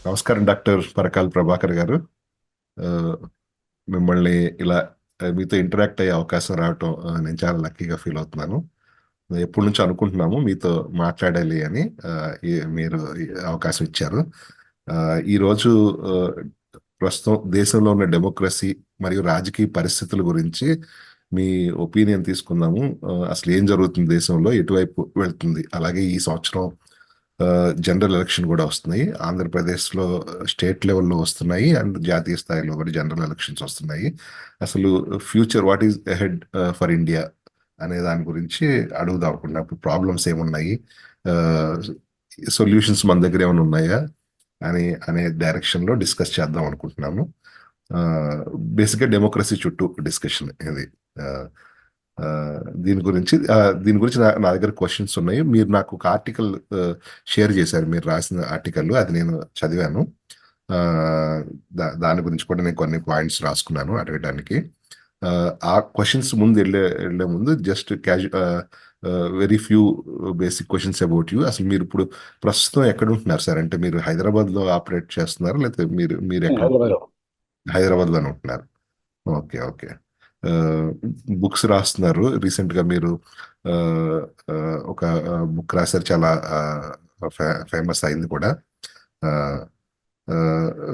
నమస్కారం డాక్టర్ పరకాల్ ప్రభాకర్ గారు. ఆ, మిమ్మల్ని ఇలా మీతో ఇంటరాక్ట్ అయ్యే అవకాశం రావటం నేను చాలా లక్కీగా ఫీల్ అవుతున్నాను. ఎప్పటి నుంచో అనుకుంటున్నాము మీతో మాట్లాడాలి అని. మీరు ఈ అవకాశం ఇచ్చారు. ఆ, ఈరోజు ఆ, ప్రస్తుతం దేశంలో ఉన్న డెమోక్రసీ మరియు రాజకీయ పరిస్థితుల గురించి మీ ఒపీనియన్ తీసుకుందాము. అసలు ఏం జరుగుతుంది దేశంలో, ఎటువైపు వెళ్తుంది, అలాగే ఈ సంవత్సరం జనరల్ ఎలక్షన్ కూడా వస్తున్నాయి. ఆంధ్రప్రదేశ్లో స్టేట్ లెవెల్లో వస్తున్నాయి అండ్ జాతీయ స్థాయిలో కూడా జనరల్ ఎలక్షన్స్ వస్తున్నాయి. అసలు future what is ahead for India అనే దాని గురించి అడుగుదాం అనుకున్నా. ఇప్పుడు ప్రాబ్లమ్స్ ఏమున్నాయి, సొల్యూషన్స్ మన దగ్గర ఏమైనా ఉన్నాయా అనే డైరెక్షన్లో డిస్కస్ చేద్దాం అనుకుంటున్నాము. బేసిక్గా డెమోక్రసీ చుట్టూ డిస్కషన్ ఇది. ఆ, ఆ, దీని గురించి నా దగ్గర క్వశ్చన్స్ ఉన్నాయి. మీరు నాకు ఒక ఆర్టికల్ షేర్ చేశారు, మీరు రాసిన ఆర్టికల్, అది నేను చదివాను. ఆ, దాని గురించి కూడా నేను కొన్ని పాయింట్స్ రాసుకున్నాను అడగడానికి. ఆ క్వశ్చన్స్ ముందు వెళ్ళే ముందు just very few basic questions about you. అసలు మీరు ఇప్పుడు ప్రస్తుతం ఎక్కడ ఉంటున్నారు సార్? అంటే మీరు హైదరాబాద్ లో ఆపరేట్ చేస్తున్నారు, లేకపోతే మీరు మీరు ఎక్కడ? హైదరాబాద్. హైదరాబాద్ లోనే ఉంటున్నారు. Okay, okay. బుక్స్ రాస్తున్నారు. రీసెంట్ గా మీరు ఆ, ఆ, ఒక బుక్ రాశారు, చాలా ఫేమస్ అయింది కూడా.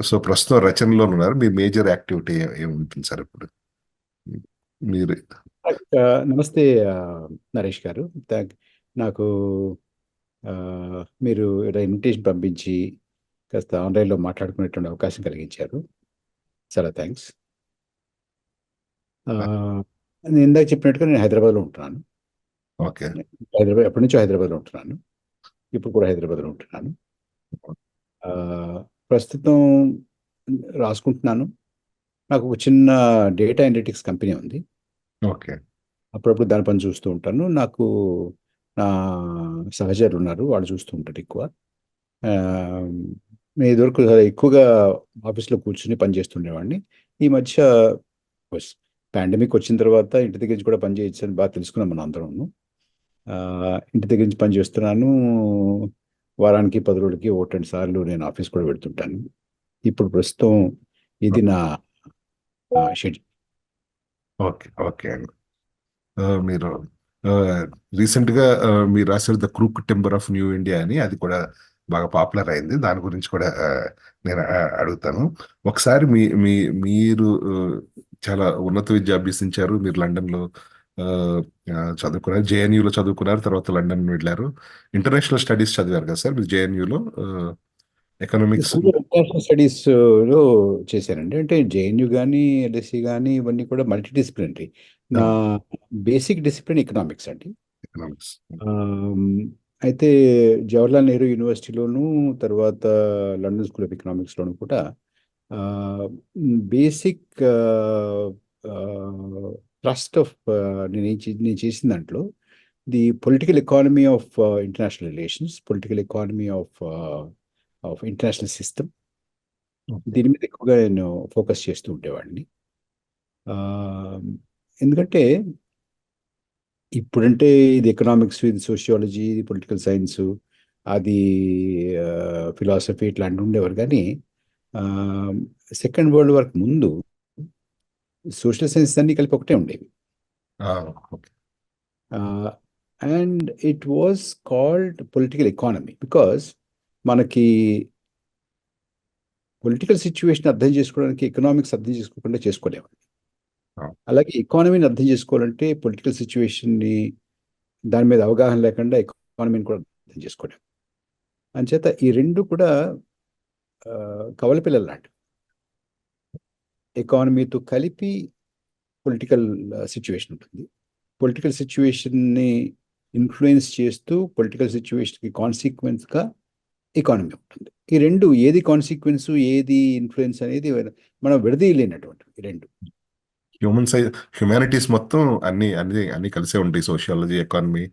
సో ప్రస్తుతం రచనలో ఉన్నారు. మీ మేజర్ యాక్టివిటీ ఏముంటుంది సార్ ఇప్పుడు? మీరు నమస్తే నరేష్ గారు. నాకు ఆ, మీరు ఇలా ఇన్విటేషన్ పంపించి కాస్త ఆన్లైన్లో మాట్లాడుకునేటువంటి అవకాశం కలిగించారు. చాలా థ్యాంక్స్. నేను ఇందాక చెప్పినట్టుగా నేను హైదరాబాద్లో ఉంటున్నాను. ఓకే, ఎప్పటి నుంచో హైదరాబాద్లో ఉంటున్నాను. ఇప్పుడు కూడా హైదరాబాద్లో ఉంటున్నాను. ఆ, ప్రస్తుతం రాసుకుంటున్నాను. నాకు ఒక చిన్న డేటా అనలిటిక్స్ కంపెనీ ఉంది. ఓకే, అప్పుడప్పుడు దాని పని చూస్తూ ఉంటాను. నాకు నా సహచరులు ఉన్నారు, వాళ్ళు చూస్తూ ఉంటారు ఎక్కువ. ఆ, నేను ఇదివరకు చాలా ఎక్కువగా ఆఫీస్లో కూర్చుని పని చేస్తుండేవాడిని. ఈ మధ్య పాండమిక్ వచ్చిన తర్వాత ఇంటి దగ్గర నుంచి కూడా పని చేయొచ్చు అని బాగా తెలుసుకున్నాం మనం అందరం. ఇంటి దగ్గర నుంచి పని చేస్తున్నాను. వారానికి 10 రోజులకి 1-2 సార్లు నేను ఆఫీస్ కూడా పెడుతుంటాను. ఇప్పుడు ప్రస్తుతం ఇది నా షెడ్యూల్. ఓకే, ఓకే అండి. మీరు రీసెంట్ గా మీరు రాశారు the crook timber of new India అని, అది కూడా బాగా పాపులర్ అయింది. దాని గురించి కూడా నేను అడుగుతాను. ఒకసారి మీరు చాలా ఉన్నత విద్య అభ్యసించారు. మీరు లండన్ లో ఆ, చదువుకున్నారు, జేఎన్యూలో చదువుకున్నారు, తర్వాత లండన్ వెళ్ళారు. ఇంటర్నేషనల్ స్టడీస్ చదివారు కదా సార్ మీరు జేఎన్యూలో? Economics. School of international studies లో చేశానండి. అంటే జేఎన్యు కానీ ఎల్ఎస్సి కానీ ఇవన్నీ కూడా మల్టీ డిసిప్లినరీ. నా బేసిక్ డిసిప్లిన్ ఎకనామిక్స్ అండి. ఎకనామిక్స్. ఆమ్, అయితే జవహర్లాల్ నెహ్రూ యూనివర్సిటీలోను, తర్వాత లండన్ స్కూల్ ఆఫ్ ఎకనామిక్స్లోను కూడా బేసిక్ ట్రస్ట్ ఆఫ్ నేను చేసిన దాంట్లో the political economy of international relations, political economy of international system, దీని మీద ఎక్కువగా నేను ఫోకస్ చేస్తూ ఉండేవాడిని. ఆ, ఎందుకంటే ఇప్పుడంటే ఇది ఎకనామిక్స్, ఇది సోషియాలజీ, ఇది పొలిటికల్ సైన్స్, అది ఫిలాసఫీ ఇట్లాంటివి ఉండేవారు. కానీ సెకండ్ వరల్డ్ వార్ ముందు సోషల్ సైన్స్ అన్ని కలిపి ఒకటే ఉండేవి. Okay. And it was called political economy because మనకి పొలిటికల్ సిచ్యువేషన్ అర్థం చేసుకోవడానికి ఎకనామిక్స్ అర్థం చేసుకోకుండా చేసుకోలేము. అలాగే ఎకానమీని అర్థం చేసుకోవాలంటే పొలిటికల్ సిచ్యువేషన్ని, దాని మీద అవగాహన లేకుండా ఎకానమీని కూడా అర్థం చేసుకోలేము. అంచేత ఈ రెండు కూడా కవల పిల్లలు లాంటివి. ఎకానమీతో కలిపి పొలిటికల్ సిచ్యువేషన్ ఉంటుంది. పొలిటికల్ సిచ్యువేషన్ని ఇన్ఫ్లుయెన్స్ చేస్తూ పొలిటికల్ సిచ్యువేషన్కి కాన్సిక్వెన్స్గా ఎకానమీ ఉంటుంది. ఈ రెండు, ఏది కాన్సిక్వెన్స్ ఏది ఇన్ఫ్లుయెన్స్ అనేది మనం విడదీయలేనటువంటి ఈ రెండు. హ్యుమానిటీస్ మొత్తం అన్ని అన్ని అన్ని కలిసే ఉంటాయి. Sociology, economy,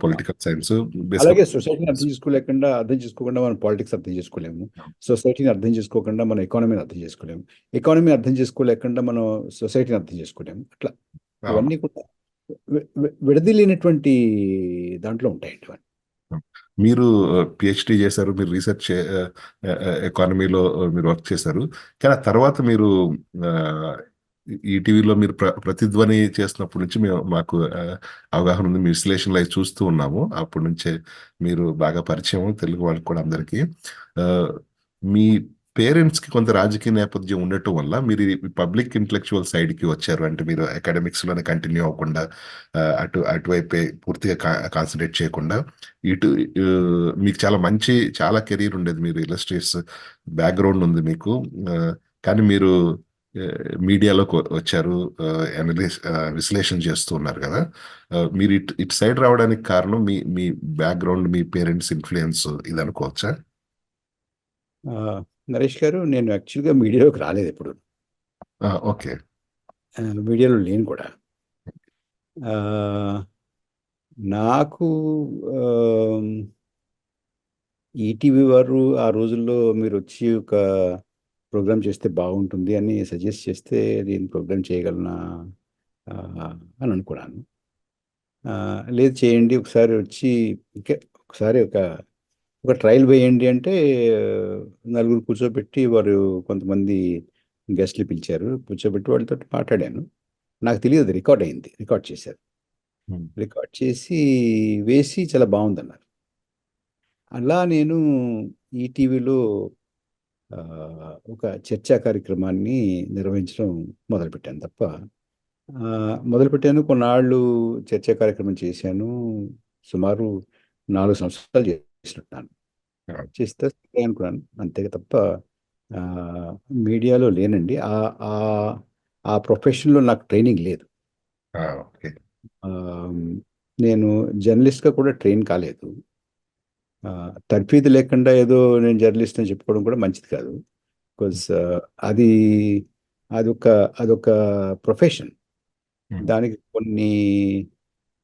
political science, basic. అలాగే సొసైటీని అర్థం చేసుకోకుండా మనం పాలిటిక్స్ అర్థం చేసుకోలేము. సొసైటీని అర్థం చేసుకోకుండా మనం ఎకానమీని అర్థం చేసుకోలేము. ఎకానమీ అర్థం చేసుకోలేకుండా మనం సొసైటీని అర్థం చేసుకోలేము. అట్లా అవును. ఇవన్నీ కూడా విడదీయలేనటువంటి దాంట్లో ఉంటాయండి ఇవన్నీ. మీరు పిహెచ్డి చేశారు, మీరు రీసెర్చ్ ఎకానమీలో మీరు వర్క్ చేశారు. కానీ ఆ తర్వాత మీరు ఆ, ఈ టీవీలో మీరు ప్రతిధ్వని చేస్తున్నప్పటి నుంచి మాకు అవగాహన ఉంది. మీ విశ్లేషణలు అవి చూస్తూ ఉన్నాము. అప్పటి నుంచే మీరు బాగా పరిచయం తెలుగు వాళ్ళకి కూడా అందరికీ. ఆ, మీ పేరెంట్స్కి కొంత రాజకీయ నేపథ్యం ఉండటం వల్ల మీరు ఈ పబ్లిక్ ఇంటలెక్చువల్ సైడ్కి వచ్చారు. అంటే మీరు అకాడమిక్స్లోనే కంటిన్యూ అవ్వకుండా అటువైపే పూర్తిగా కాన్సన్ట్రేట్ చేయకుండా ఇటు ఆ, మీకు చాలా మంచి చాలా కెరీర్ ఉండేది. మీరు ఇలస్ట్రేట్స్ బ్యాక్గ్రౌండ్ ఉంది మీకు. ఆ, కానీ మీరు మీడియాలోకి వచ్చారు. విశ్లేషణ చేస్తూ ఉన్నారు కదా. మీరు ఇటు సైడ్ రావడానికి కారణం మీ మీ బ్యాక్గ్రౌండ్, మీ పేరెంట్స్ ఇన్ఫ్లుయెన్స్ ఇది అనుకోవచ్చా? ఆ, నరేష్ గారు, నేను యాక్చువల్గా మీడియాలోకి రాలేదు ఎప్పుడు. ఓకే. మీడియాలో లేను కూడా. ఆ, నాకు ఈటీవీ వారు ఆ రోజుల్లో మీరు వచ్చి ఒక ప్రోగ్రామ్ చేస్తే బాగుంటుంది అని సజెస్ట్ చేస్తే నేను ప్రోగ్రామ్ చేయగలనా ఆ, అని అనుకున్నాను. ఆ, లేదు, చేయండి ఒకసారి వచ్చి, ఇంకే ఒకసారి ఒక ఒక ట్రయల్ వేయండి అంటే నలుగురు కూర్చోబెట్టి వారు కొంతమంది గెస్ట్లు పిలిచారు. కూర్చోబెట్టి వాళ్ళతో మాట్లాడాను. నాకు తెలియదు, రికార్డ్ అయింది, రికార్డ్ చేశారు. ఉమ్, రికార్డ్ చేసి వేసి చాలా బాగుందన్నారు. అలా నేను ఈటీవీలో ఒక చర్చా కార్యక్రమాన్ని నిర్వహించడం మొదలుపెట్టాను తప్ప, మొదలుపెట్టాను, కొన్నాళ్ళు చర్చా కార్యక్రమం చేశాను. సుమారు 4 సంవత్సరాలు చేసినట్టున్నాను. ఆ, చేస్తే సరే అనుకున్నాను, అంతే తప్ప ఆ, మీడియాలో లేనండి. ఆ ఆ ప్రొఫెషన్లో నాకు ట్రైనింగ్ లేదు. ఓకే. ఆ, నేను జర్నలిస్ట్గా కూడా ట్రైన్ కాలేదు. ఆ, తర్ఫీదు లేకుండా ఏదో నేను జర్నలిస్ట్ అని చెప్పుకోవడం కూడా మంచిది కాదు. బికాజ్ అది అదొక అదొక ప్రొఫెషన్. ఉమ్, దానికి కొన్ని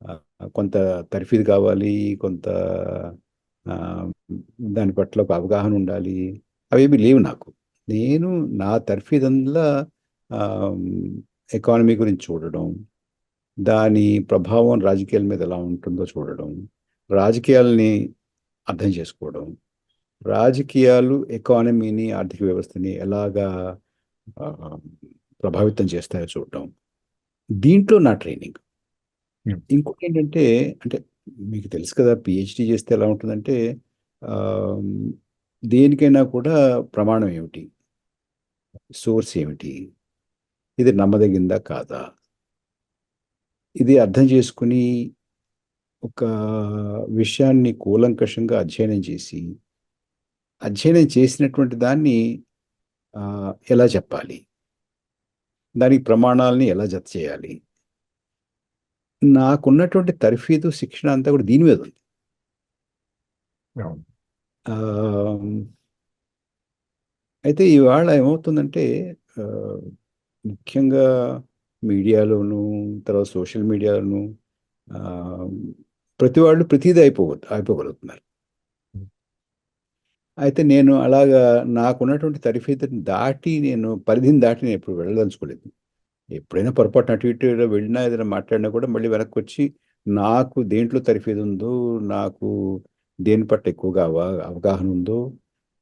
ఆ, కొంత తర్ఫీదు కావాలి, కొంత ఆ, దాని పట్ల ఒక అవగాహన ఉండాలి. అవేమి లేవు నాకు. నేను నా తర్ఫీదంలా ఎకానమీ గురించి చూడడం, దాని ప్రభావం రాజకీయాల మీద ఎలా ఉంటుందో చూడడం, రాజకీయాల్ని అర్థం చేసుకోవడం, రాజకీయాలు ఎకానమీని, ఆర్థిక వ్యవస్థని ఎలాగా ఆ, ప్రభావితం చేస్తాయో చూడడం, దీంట్లో నా ట్రైనింగ్. ఉమ్, ఇంకోటి ఏంటంటే, అంటే మీకు తెలుసు కదా, పిహెచ్డి చేస్తే ఎలా ఉంటుందంటే ఆ, దేనికైనా కూడా ప్రమాణం ఏమిటి, సోర్స్ ఏమిటి, ఇది నమ్మదగిందా కాదా, ఇది అర్థం చేసుకుని ఒక విషయాన్ని కూలంకషంగా అధ్యయనం చేసి, అధ్యయనం చేసినటువంటి దాన్ని ఎలా చెప్పాలి, దానికి ప్రమాణాలని ఎలా జత చేయాలి. నాకున్నటువంటి తర్ఫీదు శిక్షణ అంతా కూడా దీని మీద ఉంది. అవును. ఆ, అయితే ఇవాళ ఏమవుతుందంటే ఆ, ముఖ్యంగా మీడియాలోను, తర్వాత సోషల్ మీడియాలోను ఆ, ప్రతి వాళ్ళు ప్రతిదీ అయిపోగలుగుతున్నారు. అయితే నేను అలాగా నాకున్నటువంటి తరఫీదుని దాటి, నేను పరిధిని దాటి నేను ఎప్పుడు వెళ్ళదలుచుకోలేదు. ఎప్పుడైనా పొరపాటున అటు ఇటు ఏదో వెళ్ళినా, ఏదైనా మాట్లాడినా కూడా మళ్ళీ వెనక్కి వచ్చి నాకు దేంట్లో తరఫీదు ఉందో, నాకు దేని పట్ల ఎక్కువగా అవగాహన ఉందో,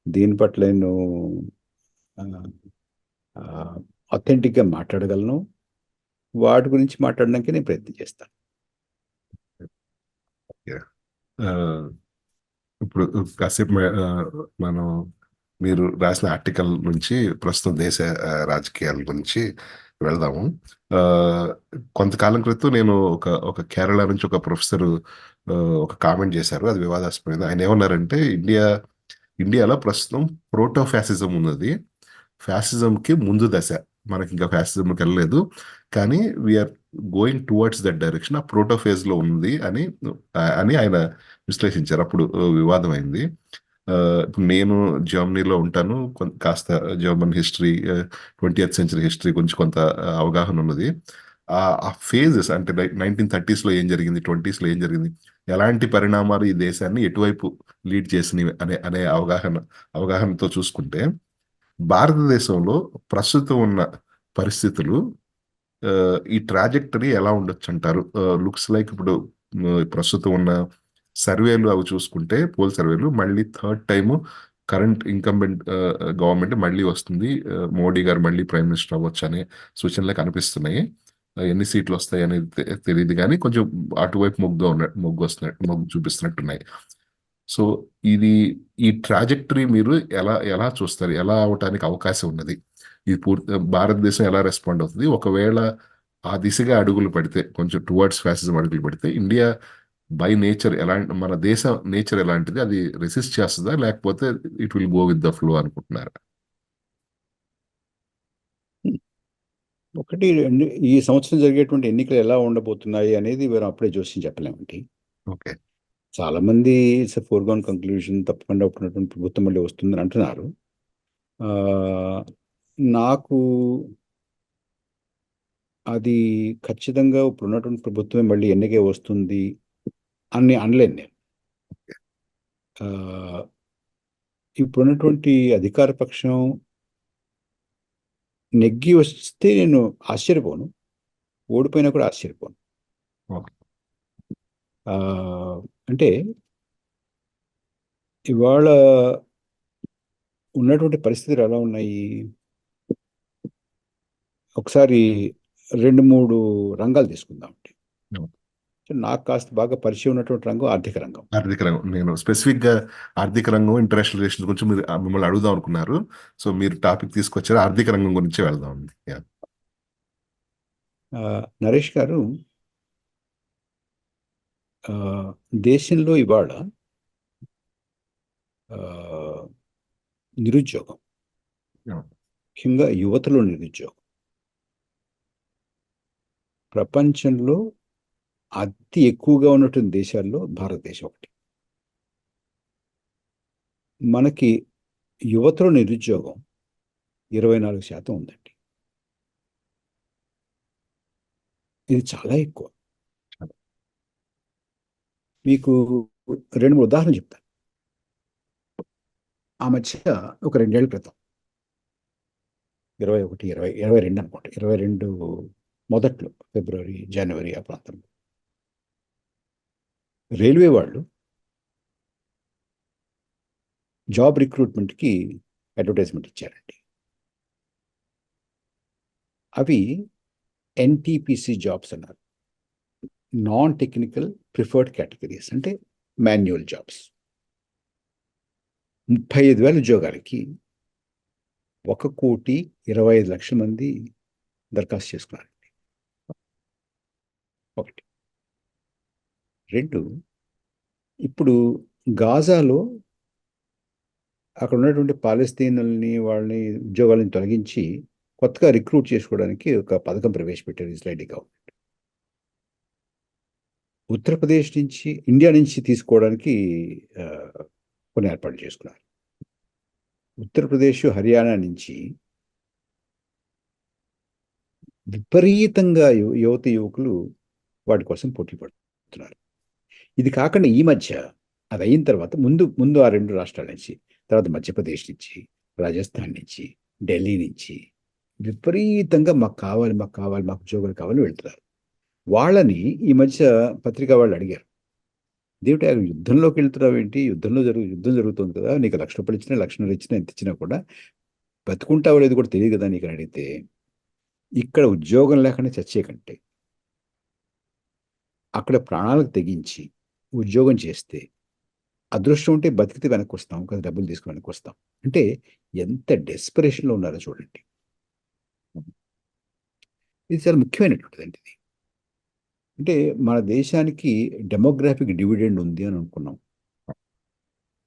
దేని పట్ల నేను అథెంటిక్గా మాట్లాడగలను, వాటి గురించి మాట్లాడడానికి నేను ప్రయత్నం చేస్తాను. ఓకే. ఆ, ఇప్పుడు కాసేపు మనం మీరు రాసిన ఆర్టికల్ నుంచి ప్రస్తుతం దేశ రాజకీయాల గురించి వెళ్దాము. ఆ, కొంతకాలం క్రితం నేను ఒక ఒక కేరళ నుంచి ఒక ప్రొఫెసర్ ఒక కామెంట్ చేశారు. అది వివాదాస్పదమైంది. ఆయన ఏమన్నారంటే ఇండియాలో ప్రస్తుతం ప్రోటో ఫ్యాసిజం ఉన్నది. ఫ్యాసిజంకి ముందు దశ. మనకి ఇంకా ఫ్యాసిజంకి వెళ్ళలేదు, కానీ we are going towards that direction. ఆ ప్రోటో ఫేజ్ లో ఉంది అని అని ఆయన విశ్లేషించారు. అప్పుడు వివాదం అయింది. ఇప్పుడు నేను జర్మనీలో ఉంటాను. కాస్త German history, 20th century history గురించి కొంత అవగాహన ఉన్నది. ఆ ఫేజెస్ అంటే 1930s లో ఏం జరిగింది, 20s లో ఏం జరిగింది, ఎలాంటి పరిణామాలు ఈ దేశాన్ని ఎటువైపు లీడ్ చేసినవి అనే అనే అవగాహనతో చూసుకుంటే భారతదేశంలో ప్రస్తుతం ఉన్న పరిస్థితులు, ఈ ట్రాజెక్టరీ ఎలా ఉండొచ్చు అంటారు? లుక్స్ లైక్ ఇప్పుడు ప్రస్తుతం ఉన్న సర్వేలు అవి చూసుకుంటే పోల్ సర్వేలు మళ్ళీ థర్డ్ టైము కరెంట్ ఇంకంబెంట్ గవర్నమెంట్ మళ్ళీ వస్తుంది, మోడీ గారు మళ్ళీ ప్రైమ్ మినిస్టర్ అవ్వచ్చు అనే సూచనలు కనిపిస్తున్నాయి. ఎన్ని సీట్లు వస్తాయి అనేది తెలియదు కానీ కొంచెం అటువైపు మొగ్గు చూపిస్తున్నట్టున్నాయి. సో ఇది ఈ ట్రాజెక్టరీ మీరు ఎలా ఎలా చూస్తారు, ఎలా అవటానికి అవకాశం ఉన్నది, ఇది భారతదేశం ఎలా రెస్పాండ్ అవుతుంది ఒకవేళ ఆ దిశగా అడుగులు పెడితే, కొంచెం టువర్డ్స్ ఫ్యాసిజం అడుగులు పెడితే ఇండియా బై నేచర్ మన దేశ నేచర్ ఎలాంటిది, అది రెసిస్ట్ చేస్తుందా లేకపోతే it will go with the flow అనుకుంటున్నారా? ఒకటి ఈ సంవత్సరం జరిగేటువంటి ఎన్నికలు ఎలా ఉండబోతున్నాయి అనేది మనం అప్పుడే జోస్యం చెప్పలేమండి. ఓకే. చాలా మంది ఇట్స్ ఫోర్గోన్ కంక్లూజన్, తప్పకుండా ఉన్నటువంటి ప్రభుత్వం మళ్ళీ వస్తుందని అంటున్నారు. నాకు అది ఖచ్చితంగా ఇప్పుడు ఉన్నటువంటి ప్రభుత్వమే మళ్ళీ ఎన్నికే వస్తుంది అని అనలేను నేను. ఇప్పుడున్నటువంటి అధికార పక్షం నెగ్గి వస్తే నేను ఆశ్చర్యపోను, ఓడిపోయినా కూడా ఆశ్చర్యపోను. ఓకే. అంటే ఇవాళ ఉన్నటువంటి పరిస్థితులు ఎలా ఉన్నాయి, ఒకసారి 2-3 రంగాలు తీసుకుందామండి. నాకు కాస్త బాగా పరిచయం ఉన్నటువంటి రంగం ఆర్థిక రంగం. ఆర్థిక రంగం, నేను స్పెసిఫిక్ గా ఆర్థిక రంగం ఇంటర్నేషనల్ రిలేషన్స్ గురించి మిమ్మల్ని అడుగుదాం అనుకున్నారు. సో మీరు టాపిక్ తీసుకొచ్చారు, ఆర్థిక రంగం గురించి వెళ్దాం. నరేష్ గారు, దేశంలో ఇవాళ నిరుద్యోగం, ముఖ్యంగా యువతలో నిరుద్యోగం ప్రపంచంలో అతి ఎక్కువగా ఉన్నటువంటి దేశాల్లో భారతదేశం ఒకటి. మనకి యువతలో నిరుద్యోగం 24% ఉందండి. ఇది చాలా ఎక్కువ. మీకు 2-3 ఉదాహరణలు చెప్తాను. ఆ మధ్య ఒక 2 ఏళ్ల క్రితం 22 అనుకోండి, 22 మొదట్లో ఫిబ్రవరి, జనవరి ఆ ప్రాంతంలో రైల్వే వాళ్ళు జాబ్ రిక్రూట్మెంట్కి అడ్వర్టైజ్మెంట్ ఇచ్చారండి. అవి ఎన్టీపీసీ జాబ్స్ అన్నారు, నాన్ టెక్నికల్ ప్రిఫర్డ్ కేటగిరీస్, అంటే మాన్యువల్ జాబ్స్. 35,000 ఉద్యోగాలకి 1,25,00,000 మంది దరఖాస్తు చేసుకున్నారండి. ఒకటి. 2, ఇప్పుడు గాజాలో అక్కడ ఉన్నటువంటి పాలస్తీనుల్ని వాళ్ళని ఉద్యోగాలను తొలగించి కొత్తగా రిక్రూట్ చేసుకోవడానికి ఒక పథకం ప్రవేశపెట్టారు ఇజ్రాయలీ గవర్నమెంట్. ఉత్తరప్రదేశ్ నుంచి, ఇండియా నుంచి తీసుకోవడానికి కొన్ని ఏర్పాట్లు చేసుకున్నారు. ఉత్తరప్రదేశ్, హర్యానా నుంచి విపరీతంగా యువకులు వాటి కోసం పోటీ పడుతున్నారు. ఇది కాకుండా ఈ మధ్య అది అయిన తర్వాత ముందు ఆ 2 రాష్ట్రాల నుంచి, తర్వాత మధ్యప్రదేశ్ నుంచి, రాజస్థాన్ నుంచి, ఢిల్లీ నుంచి విపరీతంగా మాకు ఉద్యోగాలు కావాలి వెళ్తున్నారు. వాళ్ళని ఈ మధ్య పత్రికా వాళ్ళు అడిగారు, దేవుటి యుద్ధంలోకి వెళ్తున్నావు ఏంటి, యుద్ధం జరుగుతుంది కదా, నీకు ₹1,00,000 ఇచ్చినా, ₹1,00,000 ఇచ్చినా, ఎంత ఇచ్చినా కూడా బతుకుంటావో లేదు కూడా తెలియదు కదా నీకు అని అడిగితే, ఇక్కడ ఉద్యోగం లేకుండా చచ్చే కంటే అక్కడ ప్రాణాలకు తెగించి ఉద్యోగం చేస్తే అదృష్టం ఉంటే బతికితే వెనక్కి వస్తాం, కదా డబ్బులు తీసుకుని వెనక్కి వస్తాం అంటే ఎంత డెస్పరేషన్లో ఉన్నారో చూడండి. ఇది చాలా ముఖ్యమైనటువంటిదండి. ఇది అంటే మన దేశానికి డెమోగ్రాఫిక్ డివిడెండ్ ఉంది అని అనుకున్నాం.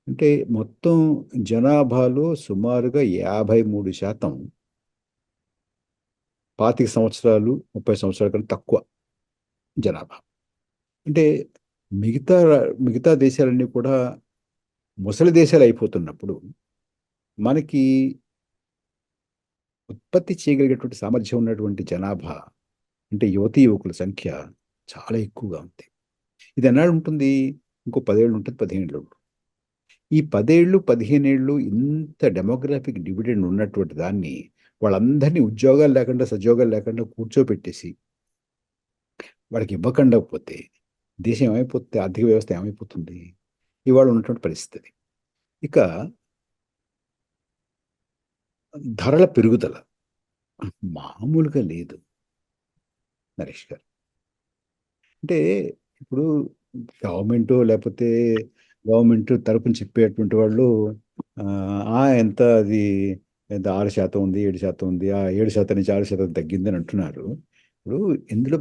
అంటే మొత్తం జనాభాలో సుమారుగా 53% 25 సంవత్సరాలు 30 సంవత్సరాల కన్నా తక్కువ జనాభా. అంటే మిగతా దేశాలన్నీ కూడా ముసలి దేశాలు అయిపోతున్నప్పుడు మనకి ఉత్పత్తి చేయగలిగేటువంటి సామర్థ్యం ఉన్నటువంటి జనాభా, అంటే యువకుల సంఖ్య చాలా ఎక్కువగా ఉంది. ఇది ఎన్నాళ్ళు ఉంటుంది? ఇంకో 10 ఏళ్ళు ఉంటుంది, 15 ఏళ్ళు ఉంటుంది. ఈ 10 ఏళ్ళు 15 ఏళ్ళు ఇంత డెమోగ్రాఫిక్ డివిడెండ్ ఉన్నటువంటి దాన్ని వాళ్ళందరినీ ఉద్యోగాలు లేకుండా, సద్యోగాలు లేకుండా కూర్చోబెట్టేసి వాళ్ళకి ఇవ్వకుండా పోతే దేశం ఏమైపోతుంది, ఆర్థిక వ్యవస్థ ఏమైపోతుంది ఇవాళ ఉన్నటువంటి పరిస్థితి. ఇక ధరల పెరుగుదల మామూలుగా లేదు నరేష్ గారు. అంటే ఇప్పుడు లేకపోతే గవర్నమెంట్ తరపున చెప్పేటువంటి వాళ్ళు ఎంత అది ఎంత 6% ఉంది, 7% ఉంది, 7% నుంచి 6% తగ్గింది అని అంటున్నారు. ఇప్పుడు ఇందులో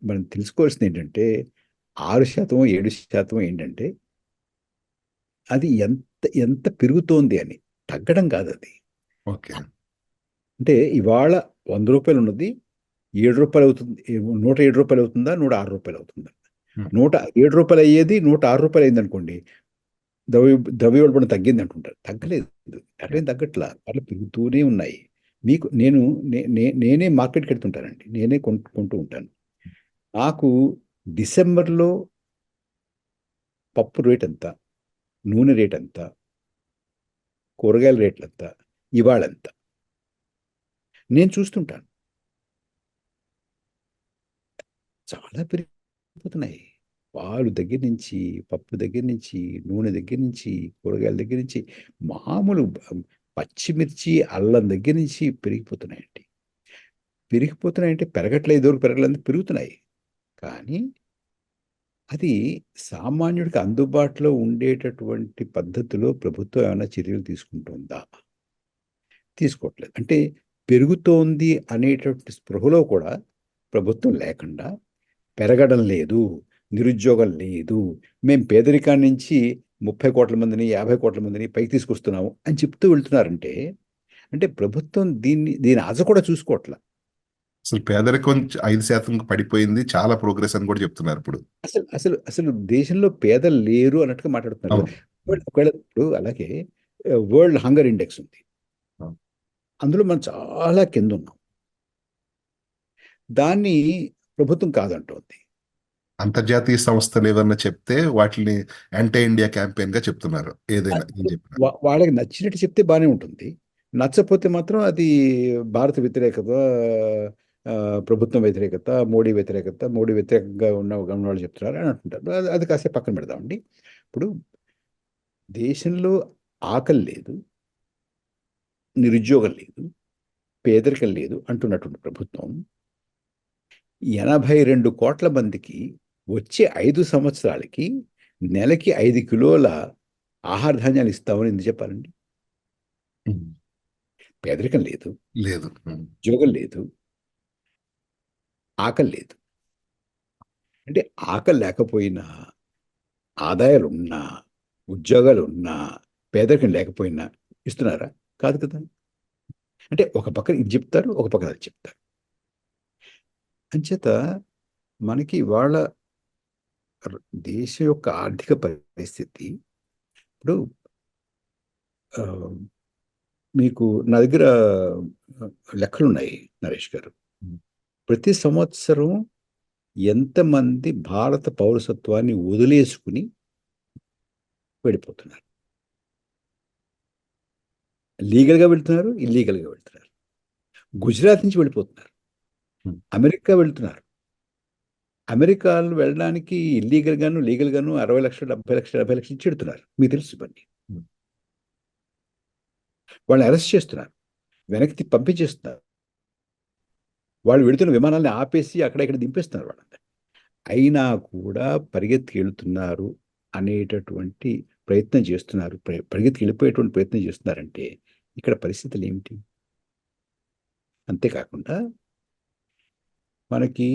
మనం తెలుసుకోవాల్సింది ఏంటంటే 6%, 7% ఏంటంటే అది ఎంత ఎంత పెరుగుతోంది అని, తగ్గడం కాదు అది. ఓకే. అంటే ఇవాళ ₹100 ఉన్నది ₹7 అవుతుంది, ₹107 అవుతుందా, ₹106 అవుతుందా? ₹107 అయ్యేది ₹106 అయింది అనుకోండి, ద్రవ్యోల్బణం తగ్గింది అంటుంటారు. తగ్గలేదు, అట్లేం తగ్గట్లా, అట్లా పెరుగుతూనే ఉన్నాయి. మీకు నేనే మార్కెట్కి వెళ్తుంటానండి, నేనే కొంటూ ఉంటాను. నాకు డిసెంబర్లో పప్పు రేట్ ఎంత, నూనె రేట్ ఎంత, కూరగాయల రేట్లు ఎంత, ఇవాళ ఎంత నేను చూస్తుంటాను. చాలా పెరిగిపోతున్నాయి. పాలు దగ్గర నుంచి, పప్పు దగ్గర నుంచి, నూనె దగ్గర నుంచి, కూరగాయల దగ్గర నుంచి, మామూలు పచ్చిమిర్చి, అల్లం దగ్గర నుంచి పెరిగిపోతున్నాయండి. పెరిగిపోతున్నాయంటే పెరగట్లేదు, ఇదివరకు పెరగలేదు, పెరుగుతున్నాయి. కానీ అది సామాన్యుడికి అందుబాటులో ఉండేటటువంటి పద్ధతిలో ప్రభుత్వం ఏమైనా చర్యలు తీసుకుంటుందా? తీసుకోవట్లేదు. అంటే పెరుగుతోంది అనేటటువంటి స్పృహలో కూడా ప్రభుత్వం లేకుండా, పెరగడం లేదు, నిరుద్యోగం లేదు, మేము పేదరికాన్ని నుంచి 30 కోట్ల మందిని, 50 కోట్ల మందిని పైకి తీసుకొస్తున్నాము అని చెప్తూ వెళ్తున్నారంటే, అంటే ప్రభుత్వం దీని ఆశ కూడా చూసుకోవట్లా. అసలు పేదరికం 5% పడిపోయింది, చాలా ప్రోగ్రెస్ అని కూడా చెప్తున్నారు ఇప్పుడు. అసలు అసలు అసలు దేశంలో పేదలు లేరు అన్నట్టుగా మాట్లాడుతున్నారు కదా. అవును. ఒకవేళ ఇప్పుడు అలాగే వరల్డ్ హంగర్ ఇండెక్స్ ఉంది, అవును. అందులో మనం చాలా కింద ఉన్నాం. దాన్ని ప్రభుత్వం కాదంటోంది. అంతర్జాతీయ సంస్థలు ఏదన్నా చెప్తే వాటిని యాంటీ ఇండియా క్యాంపెయిన్ గా చెప్తున్నారు, ఏదైనా ఏం చెప్పినా. వాళ్ళకి నచ్చినట్టు చెప్తే బాగానే ఉంటుంది, నచ్చకపోతే మాత్రం అది భారత వ్యతిరేకత, ప్రభుత్వం వ్యతిరేకత, మోడీ వ్యతిరేకంగా ఉన్న వాళ్ళు చెప్తున్నారు అని అంటుంటారు. అది కాసేపు పక్కన పెడదామండి. ఇప్పుడు దేశంలో ఆకలి లేదు, నిరుద్యోగం లేదు, పేదరికం లేదు అంటున్నటువంటి ప్రభుత్వం 82 కోట్ల మందికి వచ్చే 5 సంవత్సరాలకి నెలకి 5 కిలోల ఆహార ధాన్యాలు ఇస్తామని ఎందుకు చెప్పాలండి? పేదరికం లేదు, లేదు. ఉద్యోగం లేదు, ఆకలి లేదు. అంటే ఆకలి లేకపోయినా, ఆదాయాలు ఉన్నా, ఉద్యోగాలు ఉన్నా, పేదరికం లేకపోయినా ఇస్తున్నారా? కాదు కదా. అంటే ఒక పక్కన ఇది చెప్తారు, ఒక పక్కన అది చెప్తారు. అంచేత మనకి ఇవాళ దేశం యొక్క ఆర్థిక పరిస్థితి ఇప్పుడు ఆ, మీకు నా దగ్గర లెక్కలున్నాయి నరేష్ గారు. ప్రతి సంవత్సరం ఎంతమంది భారత పౌరసత్వాన్ని వదిలేసుకుని వెళ్ళిపోతున్నారు? లీగల్గా వెళ్తున్నారు, ఇల్లీగల్గా వెళ్తున్నారు. గుజరాత్ నుంచి వెళ్ళిపోతున్నారు, అమెరికా వెళ్తున్నారు. అమెరికాలో వెళ్ళడానికి ఇల్లీగల్ గాను, లీగల్ గాను 60 లక్షలు, 70 లక్షలు, 50 లక్షలు ఇచ్చి పెడుతున్నారు. మీకు తెలుసు ఇవన్నీ. వాళ్ళని అరెస్ట్ చేస్తున్నారు, వెనక్కి పంపించేస్తున్నారు. వాళ్ళు వెళుతున్న విమానాన్ని ఆపేసి అక్కడ ఇక్కడ దింపేస్తున్నారు వాళ్ళంతా. అయినా కూడా పరిగెత్తి వెళుతున్నారు అనేటటువంటి ప్రయత్నం చేస్తున్నారు, పరిగెత్తి వెళ్ళిపోయేటువంటి ప్రయత్నం చేస్తున్నారంటే ఇక్కడ పరిస్థితులు ఏమిటి? అంతేకాకుండా మనకి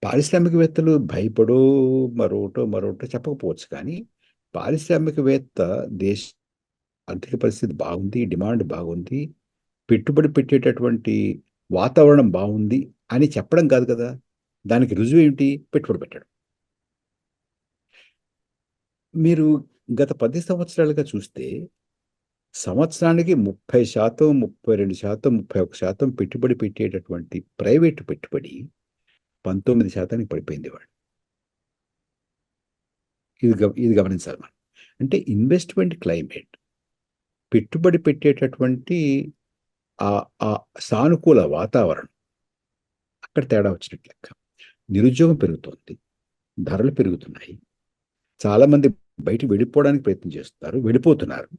పారిశ్రామికవేత్తలు భయపడో మరోటో చెప్పకపోవచ్చు, కానీ పారిశ్రామికవేత్త దేశ ఆర్థిక పరిస్థితి బాగుంది, డిమాండ్ బాగుంది, పెట్టుబడి పెట్టేటటువంటి వాతావరణం బాగుంది అని చెప్పడం కాదు కదా. దానికి రుజువు ఏమిటి? పెట్టుబడి పెట్టడం. మీరు గత 10 సంవత్సరాలుగా చూస్తే సంవత్సరానికి 30%, 32%, 31% పెట్టుబడి పెట్టేటటువంటి ప్రైవేటు పెట్టుబడి 19%కి పడిపోయింది వాడు. ఇది గమనించాలి మనం. అంటే ఇన్వెస్ట్మెంట్ క్లైమేట్, పెట్టుబడి పెట్టేటటువంటి ఆ సానుకూల వాతావరణం, అక్కడ తేడా వచ్చినట్టు లెక్క. నిరుద్యోగం పెరుగుతోంది, ధరలు పెరుగుతున్నాయి, చాలామంది బయటికి వెళ్ళిపోవడానికి ప్రయత్నం చేస్తున్నారు, వెళ్ళిపోతున్నారు.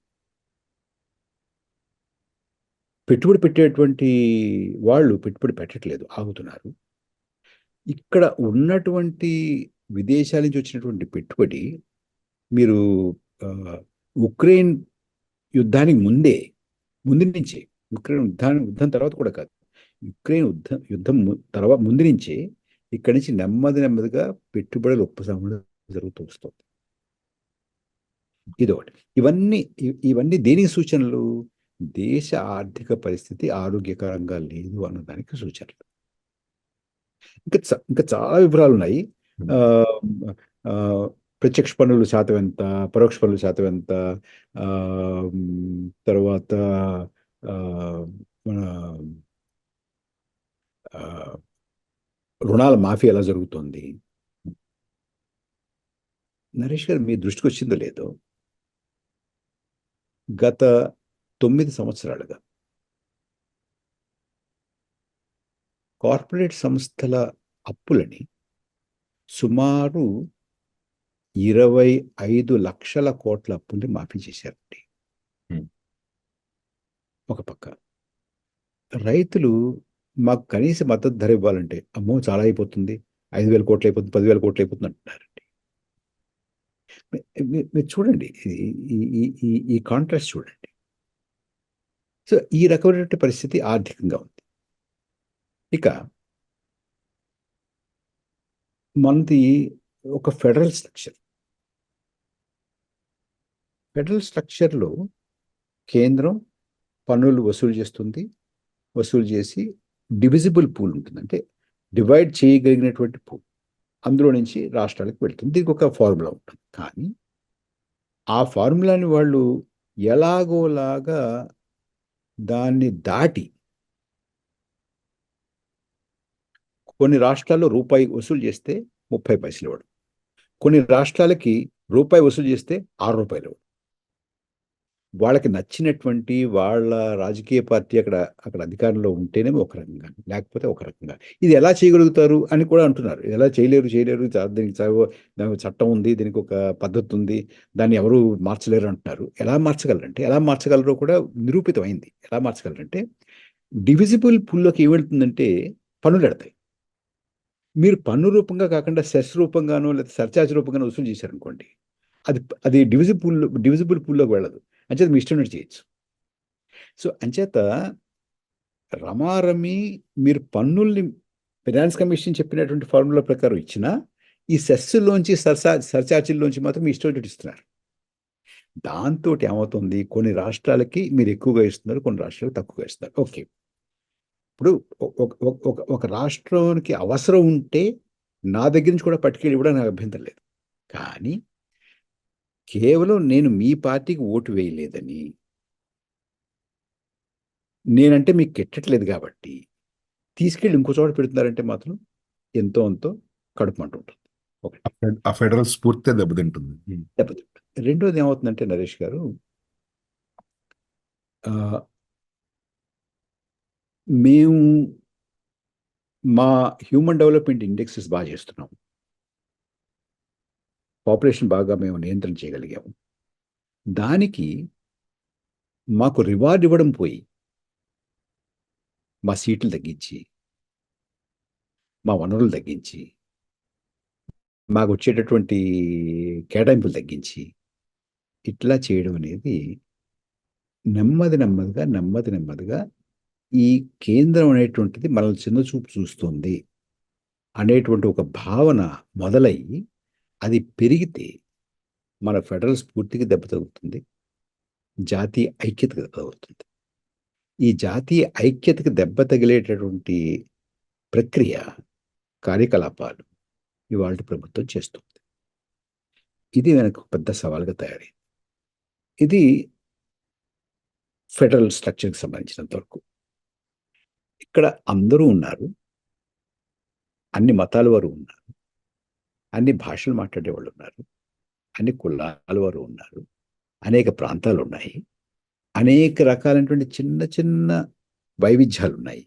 పెట్టుబడి పెట్టేటువంటి వాళ్ళు పెట్టుబడి పెట్టట్లేదు, ఆగుతున్నారు. ఇక్కడ ఉన్నటువంటి విదేశాల నుంచి వచ్చినటువంటి పెట్టుబడి మీరు ఆ, ఉక్రెయిన్ యుద్ధానికి ముందు నుంచే, యుద్ధం తర్వాత కూడా కాదు, యుక్రెయిన్ యుద్ధం తర్వాత ముందు నుంచే ఇక్కడి నుంచి నెమ్మదిగా పెట్టుబడులు ఉపశమనం జరుగుతూ వస్తుంది. ఇదొకటి. ఇవన్నీ దేనికి సూచనలు? దేశ ఆర్థిక పరిస్థితి ఆరోగ్యకరంగా లేదు అన్నదానికి సూచనలు. ఇంకా చాలా వివరాలు ఉన్నాయి. ఆ, ఆ, ప్రత్యక్ష పన్నుల శాతం ఎంత, పరోక్ష పన్నుల శాతం ఎంత, ఆ, తర్వాత ఆ, మన ఆ, రుణాల మాఫీ ఎలా జరుగుతుంది. నరేష్ గారు, మీ దృష్టికి వచ్చిందో లేదో, గత 9 సంవత్సరాలుగా కార్పొరేట్ సంస్థల అప్పులని సుమారు 25 లక్షల కోట్ల అప్పుల్ని మాఫీ చేశారండి. Hmm. ఒక పక్క రైతులు మాకు కనీస మద్దతు ధర ఇవ్వాలంటే, అమ్మో చాలా అయిపోతుంది, 5,000 కోట్లు అయిపోతుంది, 10,000 కోట్లు అయిపోతుంది అంటున్నారండి. మీరు చూడండి, ఈ కాంట్రాస్ట్ చూడండి. సో ఈ రకమైనటువంటి పరిస్థితి ఆర్థికంగా ఉంది. ఇక మనది ఒక ఫెడరల్ స్ట్రక్చర్లో కేంద్రం పన్నులు వసూలు చేస్తుంది, వసూలు చేసి డివిజిబుల్ పూల్ ఉంటుంది, అంటే డివైడ్ చేయగలిగినటువంటి పూల్, అందులో నుంచి రాష్ట్రాలకు వెళ్తుంది. దీనికి ఒక ఫార్ములా ఉంటుంది. కానీ ఆ ఫార్ములాని వాళ్ళు ఎలాగోలాగా దాన్ని దాటి కొన్ని రాష్ట్రాల్లో రూపాయి వసూలు చేస్తే 30 పైసలు ఇవ్వడం, కొన్ని రాష్ట్రాలకి రూపాయి వసూలు చేస్తే 6 రూపాయలు ఇవ్వడం. వాళ్ళకి నచ్చినటువంటి వాళ్ళ రాజకీయ పార్టీ అక్కడ అధికారంలో ఉంటేనేమో ఒక రకంగా, లేకపోతే ఒక రకంగా. ఇది ఎలా చేయగలుగుతారు అని కూడా అంటున్నారు. ఎలా చేయలేరు, దీనికి దానికి చట్టం ఉంది, దీనికి ఒక పద్ధతి ఉంది, దాన్ని ఎవరు మార్చలేరు అంటున్నారు. ఎలా మార్చగలరో కూడా నిరూపితమైంది. ఎలా మార్చగలరంటే, డివిజిబుల్ పూల్లోకి ఏమవుతుందంటే పన్నులు ఎడతాయి. మీరు పన్ను రూపంగా కాకుండా సెస్ రూపంగానో లేదా సర్చార్జ్ రూపంగానో వసూలు చేశారనుకోండి, అది డివిజిబుల్ పూల్లోకి వెళ్ళదు. అంచేత మీ ఇష్టం చేయొచ్చు. సో అంచేత రమారమి మీరు పన్నుల్ని ఫైనాన్స్ కమిషన్ చెప్పినటువంటి ఫార్ములా ప్రకారం ఇచ్చినా, ఈ సెస్సుల్లోంచి సర్చార్జీల్లోంచి మాత్రం మీ ఇష్టం ఇస్తున్నారు. దాంతో ఏమవుతుంది, కొన్ని రాష్ట్రాలకి మీరు ఎక్కువగా ఇస్తున్నారు, కొన్ని రాష్ట్రాలకు తక్కువగా ఇస్తున్నారు. ఓకే, ఇప్పుడు ఒక రాష్ట్రానికి అవసరం ఉంటే నా దగ్గర నుంచి కూడా పట్టుకెళ్ళి ఇవ్వడం నాకు అభ్యంతరం లేదు. కానీ కేవలం నేను మీ పార్టీకి ఓటు వేయలేదని, నేనంటే మీకు కెట్టట్లేదు కాబట్టి తీసుకెళ్ళి ఇంకో చోట పెడుతున్నారంటే మాత్రం ఎంతో అంతో కడుపు మంట ఉంటుంది. ఒకటి, ఆ ఫెడరల్ స్ఫూర్తి దెబ్బతింటుంది. రెండోది ఏమవుతుందంటే నరేష్ గారు, మేము మా హ్యూమన్ డెవలప్మెంట్ ఇండెక్సెస్ బాగా చేస్తున్నాం, పాపులేషన్ బాగా మేము నియంత్రణ చేయగలిగాము. దానికి మాకు రివార్డ్ ఇవ్వడం పోయి, మా సీట్లు తగ్గించి, మా వనరులు తగ్గించి, మాకు వచ్చేటటువంటి కేటాయింపులు తగ్గించి, ఇట్లా చేయడం అనేది నెమ్మదిగా ఈ కేంద్రం అనేటువంటిది మనల్ని చిన్నచూపు చూస్తుంది అనేటువంటి ఒక భావన మొదలయ్యి, అది పెరిగితే మన ఫెడరల్ స్ఫూర్తికి దెబ్బ తగ్గుతుంది, జాతీయ ఐక్యతకు దెబ్బ తగ్గుతుంది. ఈ జాతీయ ఐక్యతకు దెబ్బ తగిలేటటువంటి ప్రక్రియ, కార్యకలాపాలు ఇవాళ ప్రభుత్వం చేస్తుంది. ఇది మనకు పెద్ద సవాల్గా తయారైంది. ఇది ఫెడరల్ స్ట్రక్చర్కి సంబంధించినంత వరకు. ఇక్కడ అందరూ ఉన్నారు, అన్ని మతాల వారు ఉన్నారు, అన్ని భాషలు మాట్లాడే వాళ్ళు ఉన్నారు, అన్ని కులాల వారు ఉన్నారు, అనేక ప్రాంతాలు ఉన్నాయి, అనేక రకాలైనటువంటి చిన్న చిన్న వైవిధ్యాలు ఉన్నాయి.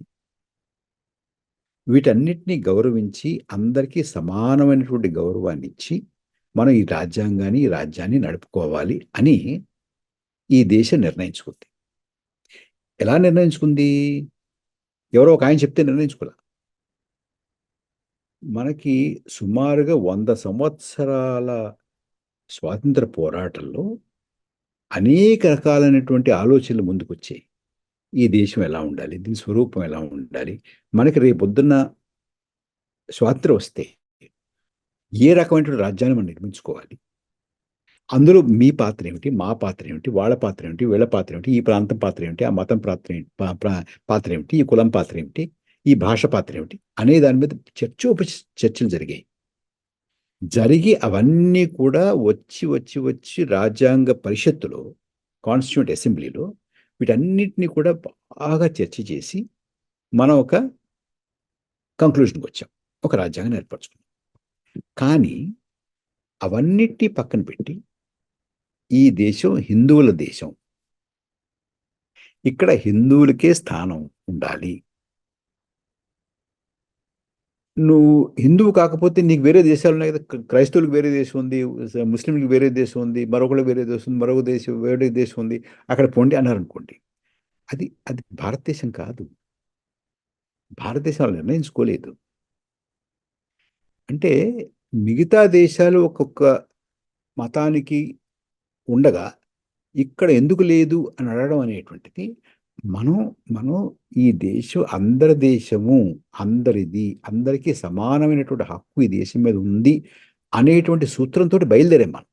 వీటన్నిటిని గౌరవించి అందరికీ సమానమైనటువంటి గౌరవాన్ని ఇచ్చి మనం ఈ రాజ్యాంగాన్ని ఈ రాజ్యాన్ని నడుపుకోవాలి అని ఈ దేశం నిర్ణయించుకుంది. ఎలా నిర్ణయించుకుంది? ఎవరో ఒక ఆయన చెప్తే నిర్ణయించుకోలే. మనకి సుమారుగా 100 సంవత్సరాల స్వాతంత్ర పోరాటంలో అనేక రకాలైనటువంటి ఆలోచనలు ముందుకొచ్చాయి. ఈ దేశం ఎలా ఉండాలి? దీని స్వరూపం ఎలా ఉండాలి? మనకి రేపొద్దున్న స్వాతంత్రం వస్తే ఏ రకమైనటువంటి రాజ్యాన్ని మనం నిర్మించుకోవాలి? అందులో మీ పాత్ర ఏమిటి? మా పాత్ర ఏమిటి? వాళ్ళ పాత్ర ఏమిటి? వీళ్ళ పాత్ర ఏమిటి? ఈ ప్రాంతం పాత్ర ఏమిటి? ఆ మతం పాత్ర ఏమిటి? పాత్ర ఏమిటి? ఈ కులం పాత్ర ఏమిటి? ఈ భాష పాత్ర ఏమిటి? అనే దాని మీద చర్చలు జరిగాయి. జరిగి అవన్నీ కూడా వచ్చి రాజ్యాంగ పరిషత్తులో, కాన్స్టిట్యూంట్ అసెంబ్లీలో వీటన్నిటిని కూడా బాగా చర్చ చేసి మనం ఒక కంక్లూషన్కి వచ్చాం. ఒక రాజ్యాంగాన్ని ఏర్పరచుకున్నాం. కానీ అవన్నిటినీ పక్కన పెట్టి ఈ దేశం హిందువుల దేశం, ఇక్కడ హిందువులకే స్థానం ఉండాలి. నువ్వు హిందువు కాకపోతే నీకు వేరే దేశాలు ఉన్నాయి కదా. క్రైస్తవులకు వేరే దేశం ఉంది, ముస్లింలకు వేరే దేశం ఉంది, మరొకరికి వేరే దేశం ఉంది, మరొక దేశం వేరే దేశం ఉంది, అక్కడ పోండి అన్నారు అనుకోండి. అది అది భారతదేశం కాదు. భారతదేశం వాళ్ళు నిర్ణయించుకోలేదు. అంటే మిగతా దేశాలు ఒక్కొక్క మతానికి ఉండగా ఇక్కడ ఎందుకు లేదు అని అడగడం అనేటువంటిది మనం మనం ఈ దేశం అందరి దేశము, అందరిది, అందరికీ సమానమైనటువంటి హక్కు ఈ దేశం మీద ఉంది అనేటువంటి సూత్రంతో బయలుదేరాం మనం.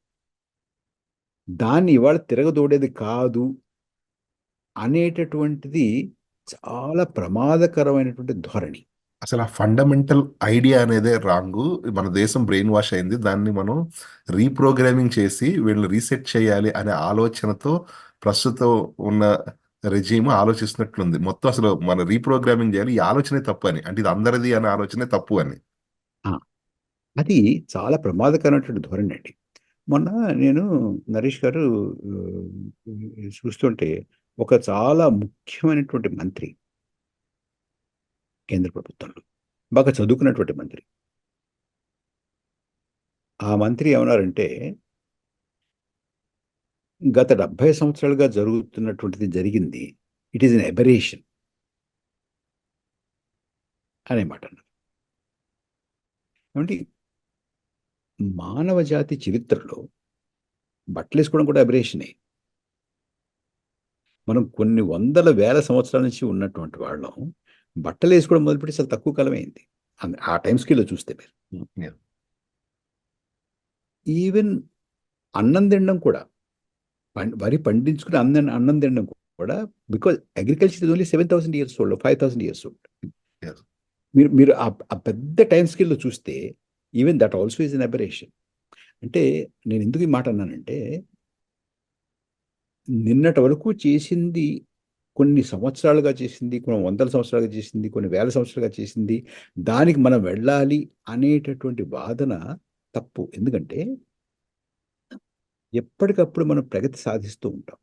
దాన్ని ఇవాళ తిరగదోడేది కాదు అనేటటువంటిది చాలా ప్రమాదకరమైనటువంటి ధోరణి. అసలు ఆ ఫండమెంటల్ ఐడియా అనేదే రాంగు. మన దేశం బ్రెయిన్ వాష్ అయింది. దాన్ని మనం రీప్రోగ్రామింగ్ చేసి వీళ్ళు రీసెట్ చేయాలి అనే ఆలోచనతో ప్రస్తుతం ఉన్న రెజీమ్ ఆలోచిస్తున్నట్లుంది. మొత్తం అసలు మన రీప్రోగ్రామింగ్ చేయాలి, ఈ ఆలోచనే తప్పు అని, అంటే ఇది అందరిది అనే ఆలోచనే తప్పు అని. అది చాలా ప్రమాదకరమైనటువంటి ధోరణి అండి. మొన్న నేను నరేష్ గారు చూస్తుంటే ఒక చాలా ముఖ్యమైనటువంటి మంత్రి కేంద్ర ప్రభుత్వంలో, బాగా చదువుకున్నటువంటి మంత్రి. ఆ మంత్రి ఏమన్నారంటే, గత 70 సంవత్సరాలుగా జరుగుతున్నటువంటిది జరిగింది, ఇట్ ఈస్ ఎన్ ఎబరేషన్ అనే మాట అన్నారు. ఏమంటే మానవ జాతి చరిత్రలో బట్టలు వేసుకోవడం కూడా ఎబరేషనే. మనం కొన్ని వందల వేల సంవత్సరాల నుంచి ఉన్నటువంటి వాళ్ళం బట్టలు వేసుకోవడం మొదలుపెట్టి చాలా తక్కువ కాలం అయింది ఆ టైం స్కేల్లో చూస్తే మీరు. ఈవెన్ అన్నం తినడం కూడా, వరి పండించుకుని అన్నం తినడం కూడా, because agriculture is only 7,000 years old, 5,000 years old. మీరు ఆ పెద్ద టైం స్కేల్లో చూస్తే even that also is an aberration. అంటే నేను ఎందుకు ఈ మాట అన్నానంటే, నిన్నటి వరకు చేసింది, కొన్ని సంవత్సరాలుగా చేసింది, కొన్ని వందల సంవత్సరాలుగా చేసింది, కొన్ని వేల సంవత్సరాలుగా చేసింది, దానికి మనం వెళ్ళాలి అనేటటువంటి వాదన తప్పు. ఎందుకంటే ఎప్పటికప్పుడు మనం ప్రగతి సాధిస్తూ ఉంటాం.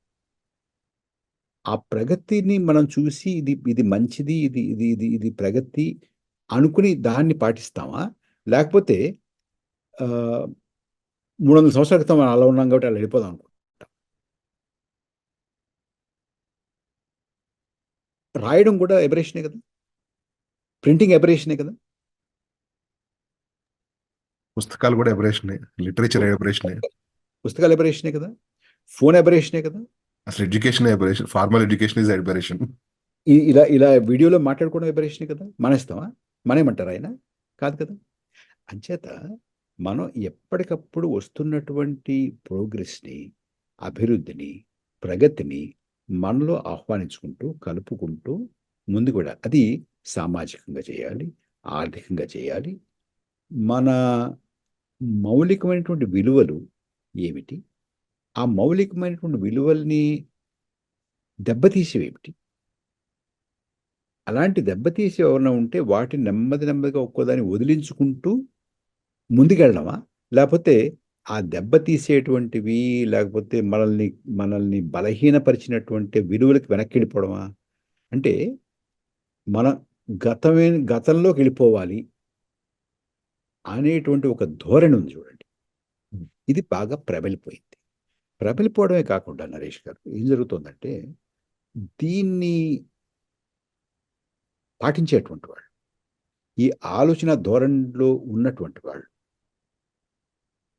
ఆ ప్రగతిని మనం చూసి ఇది మంచిది, ఇది ఇది ఇది ఇది ప్రగతి అనుకుని దాన్ని పాటిస్తామా? లేకపోతే 300 సంవత్సరాల క్రితం మనం అలా ఉన్నాం కాబట్టి అలా వెళ్ళిపోదాం అనుకుంటాం. రాయడం కూడా ఎబరేషనే కదా, ప్రింటింగ్ ఎబరేషనే కదా, పుస్తకాలు కూడా ఎబరేషనే, లిటరేచర్ ఎబరేషనే, పుస్తకాలు ఎబరేషనే కదా, ఫోన్ ఎబరేషనే కదా, అసలు education aberration, formal education is aberration. ఇలా ఇలా వీడియోలో మాట్లాడుకోవడం ఎబరేషనే కదా. మానేస్తామా? మానేమంటారా ఆయన? కాదు కదా. అంచేత మనం ఎప్పటికప్పుడు వస్తున్నటువంటి ప్రోగ్రెస్ని, అభివృద్ధిని, ప్రగతిని మనలో ఆహ్వానించుకుంటూ, కలుపుకుంటూ ముందుకు వెళ్ళాలి. అది సామాజికంగా చేయాలి, ఆర్థికంగా చేయాలి. మన మౌలికమైనటువంటి విలువలు ఏమిటి, ఆ మౌలికమైనటువంటి విలువల్ని దెబ్బతీసేవేమిటి, అలాంటి దెబ్బతీసి ఎవరైనా ఉంటే వాటిని నెమ్మదిగా ఒక్కోదాన్ని వదిలించుకుంటూ ముందుకెళ్ళడమా? లేకపోతే ఆ దెబ్బతీసేటువంటివి, లేకపోతే మనల్ని బలహీనపరిచినటువంటి విలువలకు వెనక్కి వెళ్ళిపోవడమా? అంటే గతంలోకి వెళ్ళిపోవాలి అనేటువంటి ఒక ధోరణి ఉంది చూడండి. ఇది బాగా ప్రబలిపోయింది. ప్రబలిపోవడమే కాకుండా నరేష్ గారు ఏం జరుగుతుందంటే, దీన్ని పాటించేటువంటి వాళ్ళు, ఈ ఆలోచన ధోరణిలో ఉన్నటువంటి వాళ్ళు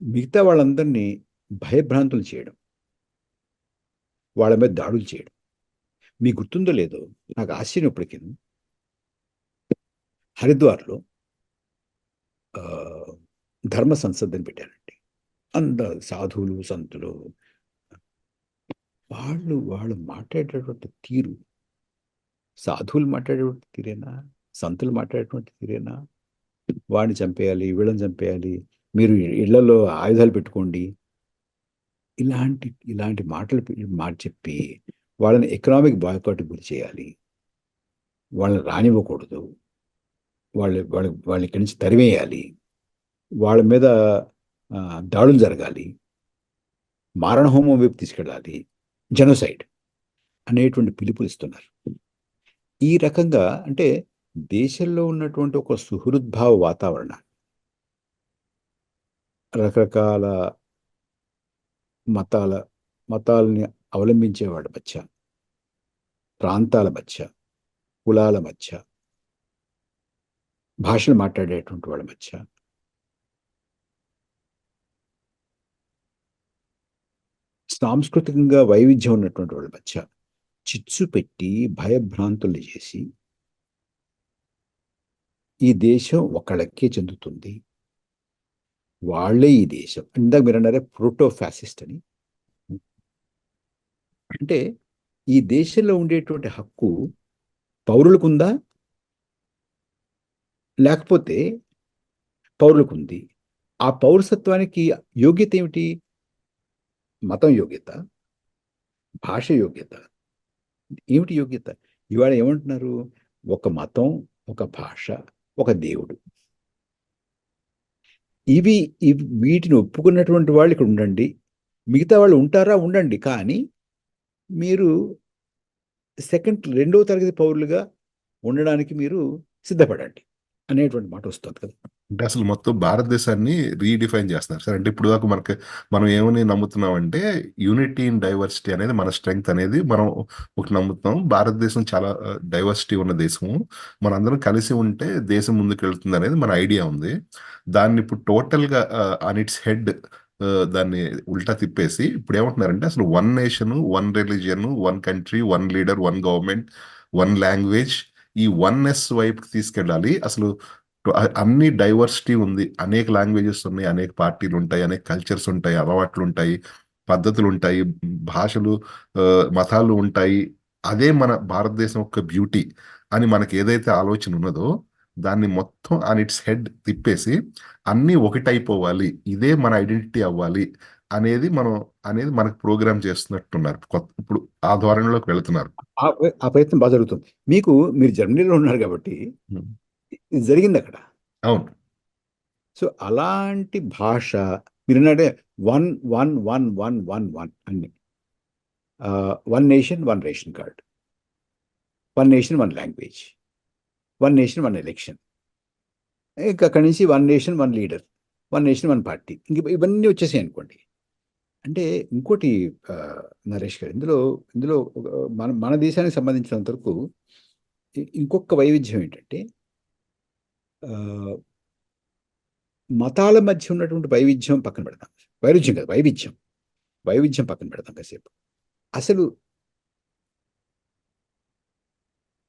మిగతా వాళ్ళందరినీ భయభ్రాంతులు చేయడం, వాళ్ళ మీద దాడులు చేయడం. మీకు గుర్తుందో లేదో, నాకు ఆశ్చర్యం ఇప్పటికీ, హరిద్వార్లో ఆ, ధర్మ సంసద్ అని పెట్టారండి. అందరు సాధువులు, సంతులు, వాళ్ళు మాట్లాడేటటువంటి తీరు సాధువులు మాట్లాడేటువంటి తీరేనా, సంతులు మాట్లాడేటువంటి తీరేనా? వాడిని చంపేయాలి, వీళ్ళని చంపేయాలి, మీరు ఇళ్లలో ఆయుధాలు పెట్టుకోండి, ఇలాంటి ఇలాంటి మాట చెప్పి వాళ్ళని ఎకనామిక్ బాయ్కాట్ గురి చేయాలి, వాళ్ళని రానివ్వకూడదు, వాళ్ళని ఇక్కడి నుంచి తరివేయాలి, వాళ్ళ మీద దాడులు జరగాలి, మారణహోమం వైపు తీసుకెళ్ళాలి, జెనోసైడ్ అనేటువంటి పిలుపులు ఇస్తున్నారు. ఈ రకంగా అంటే దేశంలో ఉన్నటువంటి ఒక సుహృద్భావ వాతావరణం, రకరకాల మతాలని అవలంబించే వాళ్ళ మధ్య, ప్రాంతాల మధ్య, కులాల మధ్య, భాషలు మాట్లాడేటువంటి వాళ్ళ మధ్య సాంస్కృతికంగా వైవిధ్యం ఉన్నటువంటి వాళ్ళ మధ్య చిచ్చు పెట్టి భయభ్రాంతుల్ని చేసి ఈ దేశం ఒకళ్ళకే చెందుతుంది, వాళ్ళే ఈ దేశం, ఇందాక మీరు అన్నారే ప్రోటో ఫ్యాసిస్ట్ అని. అంటే ఈ దేశంలో ఉండేటువంటి హక్కు పౌరులకు ఉందా, లేకపోతే పౌరులకు ఉంది? ఆ పౌరసత్వానికి యోగ్యత ఏమిటి? మతం యోగ్యత, భాష యోగ్యత, ఏమిటి యోగ్యత? ఇవాళ ఏమంటున్నారు? ఒక మతం, ఒక భాష, ఒక దేవుడు, ఇవి వీటిని ఒప్పుకున్నటువంటి వాళ్ళు ఇక్కడ ఉండండి, మిగతా వాళ్ళు ఉంటారా ఉండండి, కానీ మీరు రెండవ తరగతి పౌరులుగా ఉండడానికి మీరు సిద్ధపడండి అనేటువంటి మాట వస్తుంది కదా. అంటే అసలు మొత్తం భారతదేశాన్ని రీడిఫైన్ చేస్తున్నారు సార్. అంటే ఇప్పుడు దాకా మనం ఏమని నమ్ముతున్నామంటే యూనిటీ ఇన్ డైవర్సిటీ అనేది మన స్ట్రెంగ్త్ అనేది మనం ఒకటి నమ్ముతున్నాం. భారతదేశం చాలా డైవర్సిటీ ఉన్న దేశము, మనందరం కలిసి ఉంటే దేశం ముందుకు వెళ్తుంది అనేది మన ఐడియా ఉంది. దాన్ని ఇప్పుడు టోటల్గా ఆన్ ఇట్స్ హెడ్ దాన్ని ఉల్టా తిప్పేసి ఇప్పుడు ఏమంటున్నారంటే అసలు one nation, one religion, one country, one leader, one government, one language, ఈ వన్నెస్ వైపుకి తీసుకెళ్ళాలి. అసలు అన్ని డైవర్సిటీ ఉంది, అనేక లాంగ్వేజెస్ ఉన్నాయి, అనేక పార్టీలు ఉంటాయి, అనేక కల్చర్స్ ఉంటాయి, అలవాట్లు ఉంటాయి, పద్ధతులు ఉంటాయి, భాషలు, మతాలు ఉంటాయి. అదే మన భారతదేశం యొక్క బ్యూటీ అని మనకి ఏదైతే ఆలోచన ఉన్నదో దాన్ని మొత్తం ఆన్ ఇట్స్ హెడ్ తిప్పేసి అన్నీ ఒకటైపోవాలి, ఇదే మన ఐడెంటిటీ అవ్వాలి అనేది మనకు ప్రోగ్రామ్ చేస్తున్నట్టున్నారు. ఇప్పుడు ఆ ధోరణిలోకి వెళుతున్నారు. ఆ ప్రయత్నం బాగా జరుగుతుంది. మీరు జర్మనీలో ఉన్నారు కాబట్టి ఇది జరిగింది అక్కడ. అవును. సో అలాంటి భాష మీరున్నాడే, one one one one one one అన్ని, one nation one ration card, one nation one language, one nation one election, ఇంకా అక్కడి నుంచి one nation one leader, one nation one party, ఇంక ఇవన్నీ వచ్చేసాయి అనుకోండి. అంటే ఇంకోటి నరేష్ గారు, ఇందులో ఇందులో మన దేశానికి సంబంధించినంత వరకు ఇంకొక వైవిధ్యం ఏంటంటే, మతాల మధ్య ఉన్నటువంటి వైవిధ్యం పక్కన పెడతాం, వైరుధ్యం కాదు వైవిధ్యం పక్కన పెడతాం కాసేపు. అసలు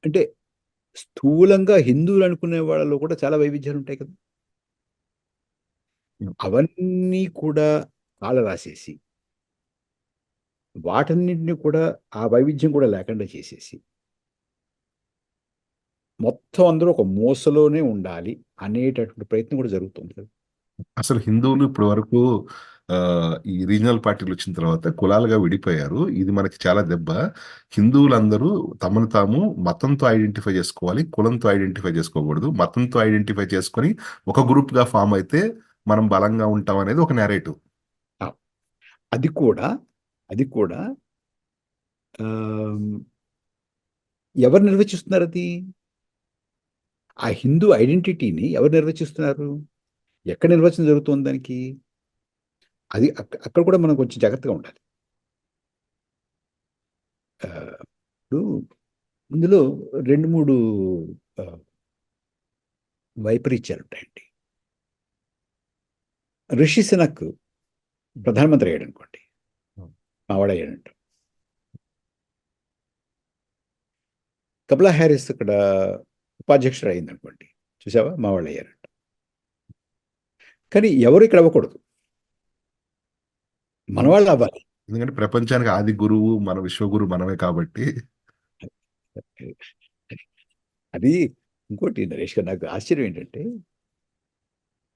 అంటే స్థూలంగా హిందువులు అనుకునే వాళ్ళలో కూడా చాలా వైవిధ్యాలు ఉంటాయి కదా. అవన్నీ కూడా కాల రాసేసి వాటన్నింటినీ కూడా ఆ వైవిధ్యం కూడా లేకుండా చేసేసి మొత్తం అందరూ ఒక మూసలోనే ఉండాలి అనేటటువంటి ప్రయత్నం కూడా జరుగుతుంది కదా. అసలు హిందువులు ఇప్పటి వరకు ఈ రీజనల్ పార్టీలు వచ్చిన తర్వాత కులాలుగా విడిపోయారు. ఇది మనకి చాలా దెబ్బ. హిందువులందరూ తమను తాము మతంతో ఐడెంటిఫై చేసుకోవాలి, కులంతో ఐడెంటిఫై చేసుకోకూడదు. మతంతో ఐడెంటిఫై చేసుకొని ఒక గ్రూప్ గా ఫామ్ అయితే మనం బలంగా ఉంటాం అనేది ఒక నేరేటివ్. అది కూడా అది కూడా ఎవరు నిర్వచిస్తున్నారు అది? ఆ హిందూ ఐడెంటిటీని ఎవరు నిర్వచిస్తున్నారు? ఎక్కడ నిర్వచనం జరుగుతుంది దానికి? అది అక్కడ కూడా మనం కొంచెం జాగ్రత్తగా ఉండాలి. ఆ, ఇప్పుడు ఇందులో 2, 3 ఆ, వైపరీత్యాలు ఉంటాయండి. రిషి సునక్ ప్రధానమంత్రి అయ్యాడు అనుకోండి, మావాడు అయ్యాడంట. కమలా హ్యారిస్ ఇక్కడ ఉపాధ్యక్షుడు అయింది అనుకోండి, చూసావా, మావాళ్ళు అయ్యారంట. కానీ ఎవరు ఇక్కడ అవ్వకూడదు, మనవాళ్ళు అవ్వాలి. ఎందుకంటే ప్రపంచానికి ఆది గురువు మన విశ్వగురు మనమే కాబట్టి. అది ఇంకోటి నరేష్ గారు, నాకు ఆశ్చర్యం ఏంటంటే,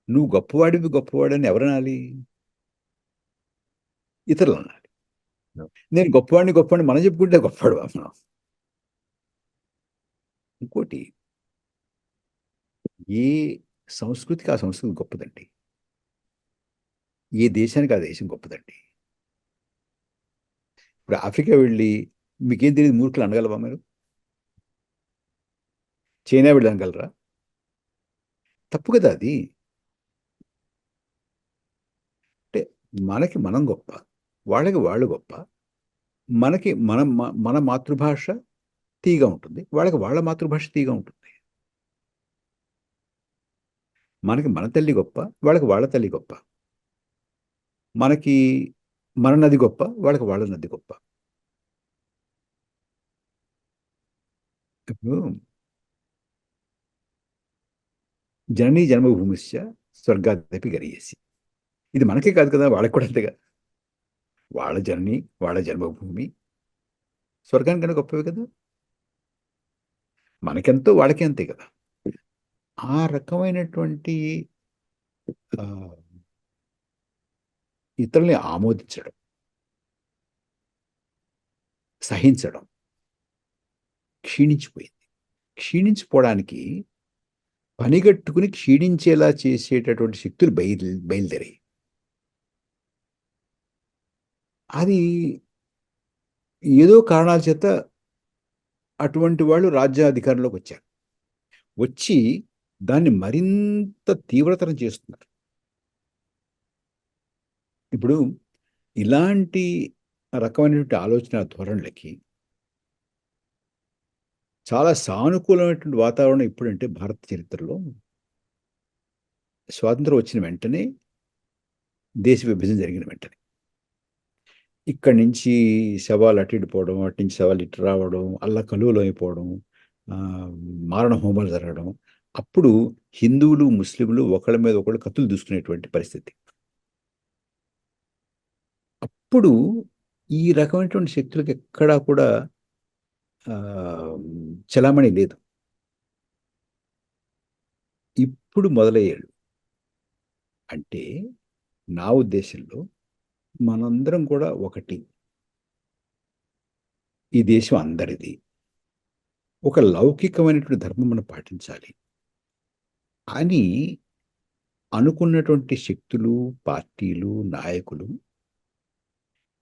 నువ్వు గొప్పవాడివి గొప్పవాడని ఎవరనాలి? ఇతరులు అనాలి. నేను గొప్పవాడిని మనం చెప్పుకుంటే గొప్పవాడు మనం. ఇంకోటి, ఏ సంస్కృతికి ఆ సంస్కృతి గొప్పదండి, ఏ దేశానికి ఆ దేశం గొప్పదండి. ఇప్పుడు ఆఫ్రికా వెళ్ళి మీకేం తెలియదు మూర్ఖులు అనగలవా మీరు? చైనా వెళ్ళి అనగలరా? తప్పు కదా అది. అంటే మనకి మనం గొప్ప, వాళ్ళకి వాళ్ళు గొప్ప. మనకి మన మాతృభాష తీగా ఉంటుంది, వాళ్ళకి వాళ్ళ మాతృభాష తీగా ఉంటుంది. మనకి మన తల్లి గొప్ప, వాళ్ళకి వాళ్ళ తల్లి గొప్ప. మనకి మన నది గొప్ప, వాళ్ళకి వాళ్ళ నది గొప్ప. ఇప్పుడు జననీ జన్మభూమిశ్చ స్వర్గాదపి గరీయసి, ఇది మనకే కాదు కదా, వాళ్ళకి కూడా అంతేగా. వాళ్ళ జనని, వాళ్ళ జన్మభూమి స్వర్గానికన్నా గొప్పవి కదా. మనకెంతో వాళ్ళకి అంతే కదా. ఆ రకమైనటువంటి ఆ, ఇతరుల్ని ఆమోదించడం, సహించడం క్షీణించిపోయింది. క్షీణించిపోవడానికి పనిగట్టుకుని క్షీణించేలా చేసేటటువంటి శక్తులు బయలుదేరాయి. అది ఏదో కారణాల చేత అటువంటి వాళ్ళు రాజ్యాధికారంలోకి వచ్చారు, వచ్చి దాన్ని మరింత తీవ్రతరం చేస్తున్నారు. ఇప్పుడు ఇలాంటి రకమైనటువంటి ఆలోచన ధోరణులకి చాలా సానుకూలమైనటువంటి వాతావరణం ఎప్పుడంటే, భారత చరిత్రలో స్వాతంత్రం వచ్చిన వెంటనే, దేశ విభజన జరిగిన వెంటనే. ఇక్కడి నుంచి శవాలు అటు ఇటు పోవడం, అటు నుంచి శవాలు ఇటు రావడం, అల్లకల్లోలం అయిపోవడం, ఆ, మారణ హోమాలు జరగడం. అప్పుడు హిందువులు ముస్లింలు ఒకళ్ళ మీద ఒకళ్ళు కత్తులు దూసుకునేటువంటి పరిస్థితి. అప్పుడు ఈ రకమైనటువంటి శక్తులకు ఎక్కడా కూడా ఆ, చలామణి లేదు. ఇప్పుడు మొదలయ్యాడు. అంటే నా ఉద్దేశంలో మనందరం కూడా ఒకటి, ఈ దేశం అందరిది, ఒక లౌకికమైనటువంటి ధర్మం మనం పాటించాలి అని అనుకున్నటువంటి శక్తులు, పార్టీలు, నాయకులు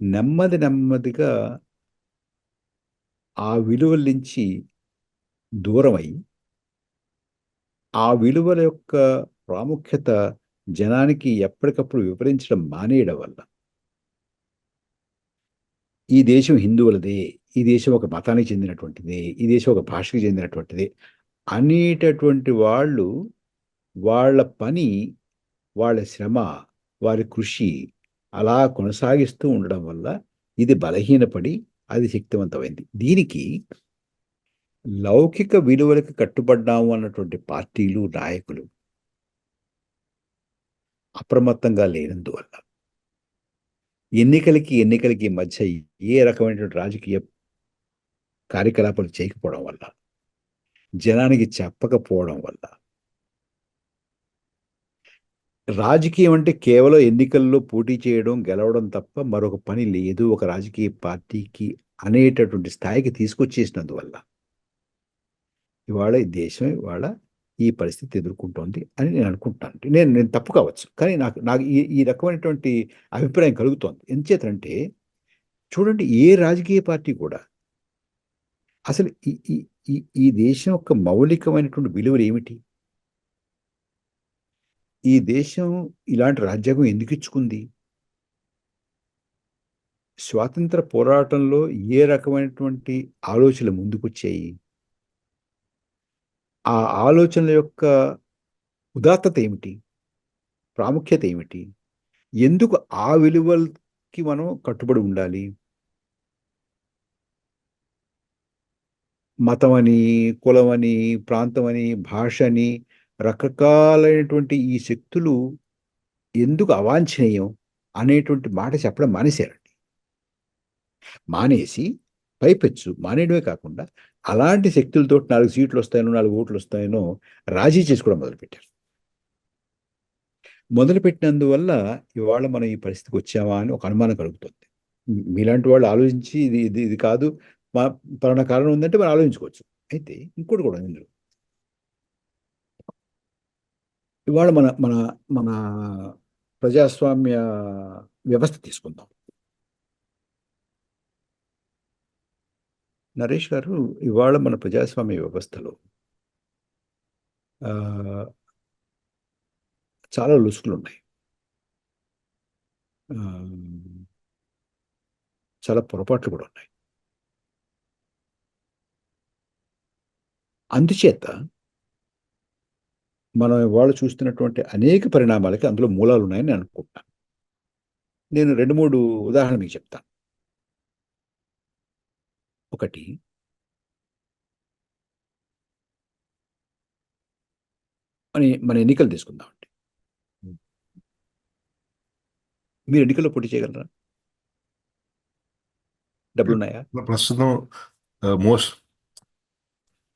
నెమ్మది నెమ్మదిగా ఆ విలువల నుంచి దూరమై, ఆ విలువల యొక్క ప్రాముఖ్యత జనానికి ఎప్పటికప్పుడు వివరించడం మానేయడం వల్ల, ఈ దేశం హిందువులదే, ఈ దేశం ఒక మతానికి చెందినటువంటిది, ఈ దేశం ఒక భాషకి చెందినటువంటిది అనేటటువంటి వాళ్ళు వాళ్ళ పని, వాళ్ళ శ్రమ, వారి కృషి అలా కొనసాగిస్తూ ఉండడం వల్ల ఇది బలహీనపడి అది శక్తివంతమైంది. దీనికి లౌకిక విలువలకు కట్టుబడ్డాము అన్నటువంటి పార్టీలు, నాయకులు అప్రమత్తంగా లేనందువల్ల, ఎన్నికలకి మధ్య ఏ రకమైనటువంటి రాజకీయ కార్యకలాపాలు చేయకపోవడం వల్ల, జనానికి చెప్పకపోవడం వల్ల, రాజకీయం అంటే కేవలం ఎన్నికల్లో పోటీ చేయడం, గెలవడం తప్ప మరొక పని లేదు ఒక రాజకీయ పార్టీకి అనేటటువంటి స్థాయికి తీసుకొచ్చేసినందువల్ల ఇవాళ ఈ దేశం ఇవాళ ఈ పరిస్థితి ఎదుర్కొంటోంది అని నేను అనుకుంటాను. నేను నేను తప్పు కావచ్చు, కానీ నాకు నాకు ఈ రకమైనటువంటి అభిప్రాయం కలుగుతోంది. ఎందుచేతంటే చూడండి, ఏ రాజకీయ పార్టీ కూడా అసలు ఈ ఈ దేశం యొక్క మౌలికమైనటువంటి విలువలు ఏమిటి? ఈ దేశం ఇలాంటి రాజ్యాంగం ఎందుకు ఇచ్చుకుంది? స్వాతంత్ర పోరాటంలో ఏ రకమైనటువంటి ఆలోచనలు ముందుకొచ్చాయి? ఆ ఆలోచనల యొక్క ఉదాత్తత ఏమిటి? ప్రాముఖ్యత ఏమిటి? ఎందుకు ఆ విలువలకి మనం కట్టుబడి ఉండాలి? మతమని, కులమని, ప్రాంతమని, భాషని, రకరకాలైనటువంటి ఈ శక్తులు ఎందుకు అవాంఛనీయం అనేటువంటి మాట చెప్పడం మానేశారండి. మానేసి పైపెచ్చు మానేయడమే కాకుండా అలాంటి శక్తులతో 4 సీట్లు వస్తాయనో, 4 ఓట్లు వస్తాయనో రాజీ చేసుకోవడం మొదలుపెట్టారు. మొదలుపెట్టినందువల్ల ఇవాళ మనం ఈ పరిస్థితికి వచ్చామా అని ఒక అనుమానం కలుగుతుంది. మీలాంటి వాళ్ళు ఆలోచించి ఇది ఇది ఇది కాదు, పలానా కారణం ఉందంటే మనం ఆలోచించుకోవచ్చు. అయితే ఇంకోటి కూడా ఉంది ఇందులో. ఇవాళ మన మన మన ప్రజాస్వామ్య వ్యవస్థ తీసుకుందాం. నరేష్ గారు, ఇవాళ మన ప్రజాస్వామ్య వ్యవస్థలో ఆ, చాలా లొసుగులు ఉన్నాయి. ఆ, చాలా పొరపాట్లు కూడా ఉన్నాయి. అందుచేత మనం ఇవాళ చూస్తున్నటువంటి అనేక పరిణామాలకి అందులో మూలాలు ఉన్నాయని నేను అనుకుంటున్నాను. నేను 2-3 ఉదాహరణలు మీకు చెప్తాను. ఒకటి, మన ఎన్నికలు తీసుకుందామండి. మీరు ఎన్నికల్లో పోటీ చేయగలరా? డబ్బులున్నాయా?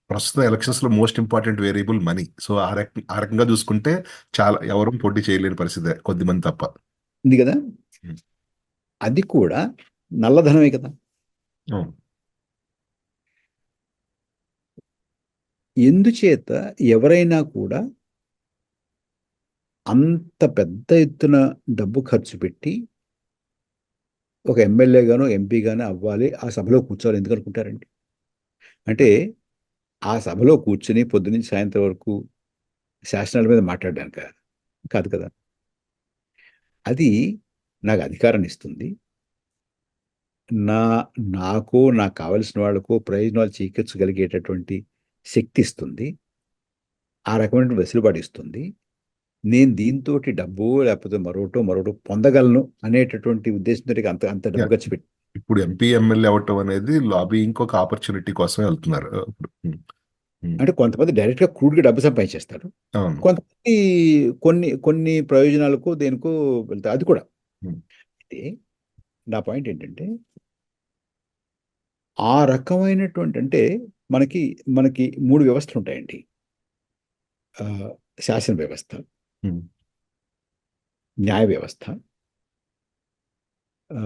ప్రస్తుతం ఎలక్షన్స్ లో most important variable money. So ఆ రకంగా చూసుకుంటే చాలా ఎవరు పోటీ చేయలేని పరిస్థితి, కొద్దిమంది తప్ప. ఉంది కదా. ఉమ్. అది కూడా నల్లధనమే కదా. అవును. ఎందుచేత ఎవరైనా కూడా అంత పెద్ద ఎత్తున డబ్బు ఖర్చు పెట్టి ఒక ఎమ్మెల్యే గానో ఎంపీ గానో అవ్వాలి, ఆ సభలో కూర్చోవాలి ఎందుకు అనుకుంటారండి? అంటే ఆ సభలో కూర్చుని పొద్దునుంచి సాయంత్రం వరకు శాసనాల మీద మాట్లాడడానిక? కాదు కదా. అది నాకు అధికారాన్ని ఇస్తుంది, నా నాకు కావలసిన వాళ్ళకు ప్రయోజనాలు చేకూర్చగలిగేటటువంటి శక్తి ఇస్తుంది, ఆ రకమైన వెసులుబాటు ఇస్తుంది. నేను దీంతో డబ్బు లేకపోతే మరోటో పొందగలను అనేటటువంటి ఉద్దేశంతో అంత అంత డబ్బు ఖర్చు పెట్టి. ఇప్పుడు ఎంపీ ఎమ్మెల్యే అవటం అనేది లాబీ ఇంకొక ఆపర్చునిటీ కోసమే వెళ్తున్నారు. అంటే కొంతమంది డైరెక్ట్గా క్రూడ్గా డబ్బు సంపాదించేస్తారు, అవును. కొంతమంది కొన్ని కొన్ని ప్రయోజనాలకు దేనికో వెళ్తారు, అది కూడా. ఉమ్. అయితే నా పాయింట్ ఏంటంటే, ఆ రకమైనటువంటి అంటే మనకి మనకి 3 వ్యవస్థలు ఉంటాయండి. ఆ, శాసన వ్యవస్థ, ఉమ్. న్యాయ వ్యవస్థ, ఆ,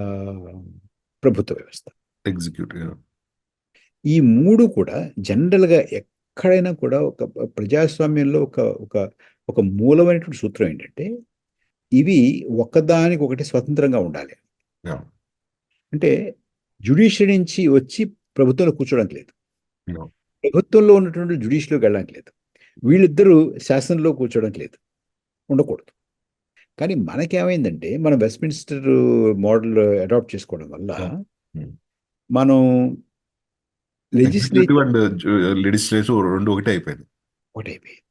ప్రభుత్వ వ్యవస్థ. ఎగ్జిక్యూటివ్. ఈ 3 కూడా జనరల్గా ఎక్కడైనా కూడా ఒక ప్రజాస్వామ్యంలో ఒక ఒక ఒక మూలమైనటువంటి సూత్రం ఏంటంటే, ఇవి ఒకదానికొకటి స్వతంత్రంగా ఉండాలి. Yeah. అంటే జ్యుడిషియరీ నుంచి వచ్చి ప్రభుత్వంలో కూర్చోడానికి లేదు, No. ప్రభుత్వంలో ఉన్నటువంటి జ్యుడిషియరీలోకి వెళ్ళడానికి లేదు, వీళ్ళిద్దరూ శాసనంలో కూర్చోడానికి లేదు, ఉండకూడదు. కానీ మనకేమైందంటే, మనం వెస్ట్మిన్స్టర్ మోడల్ అడాప్ట్ చేసుకోవడం వల్ల ఉమ్. మనం ఎగ్జిక్యూటివ్ లెజిస్లేటివ్ అండ్ లెజిస్లేటివ్ రెండు ఒకటే అయిపోయింది. ఒకటైపోయింది.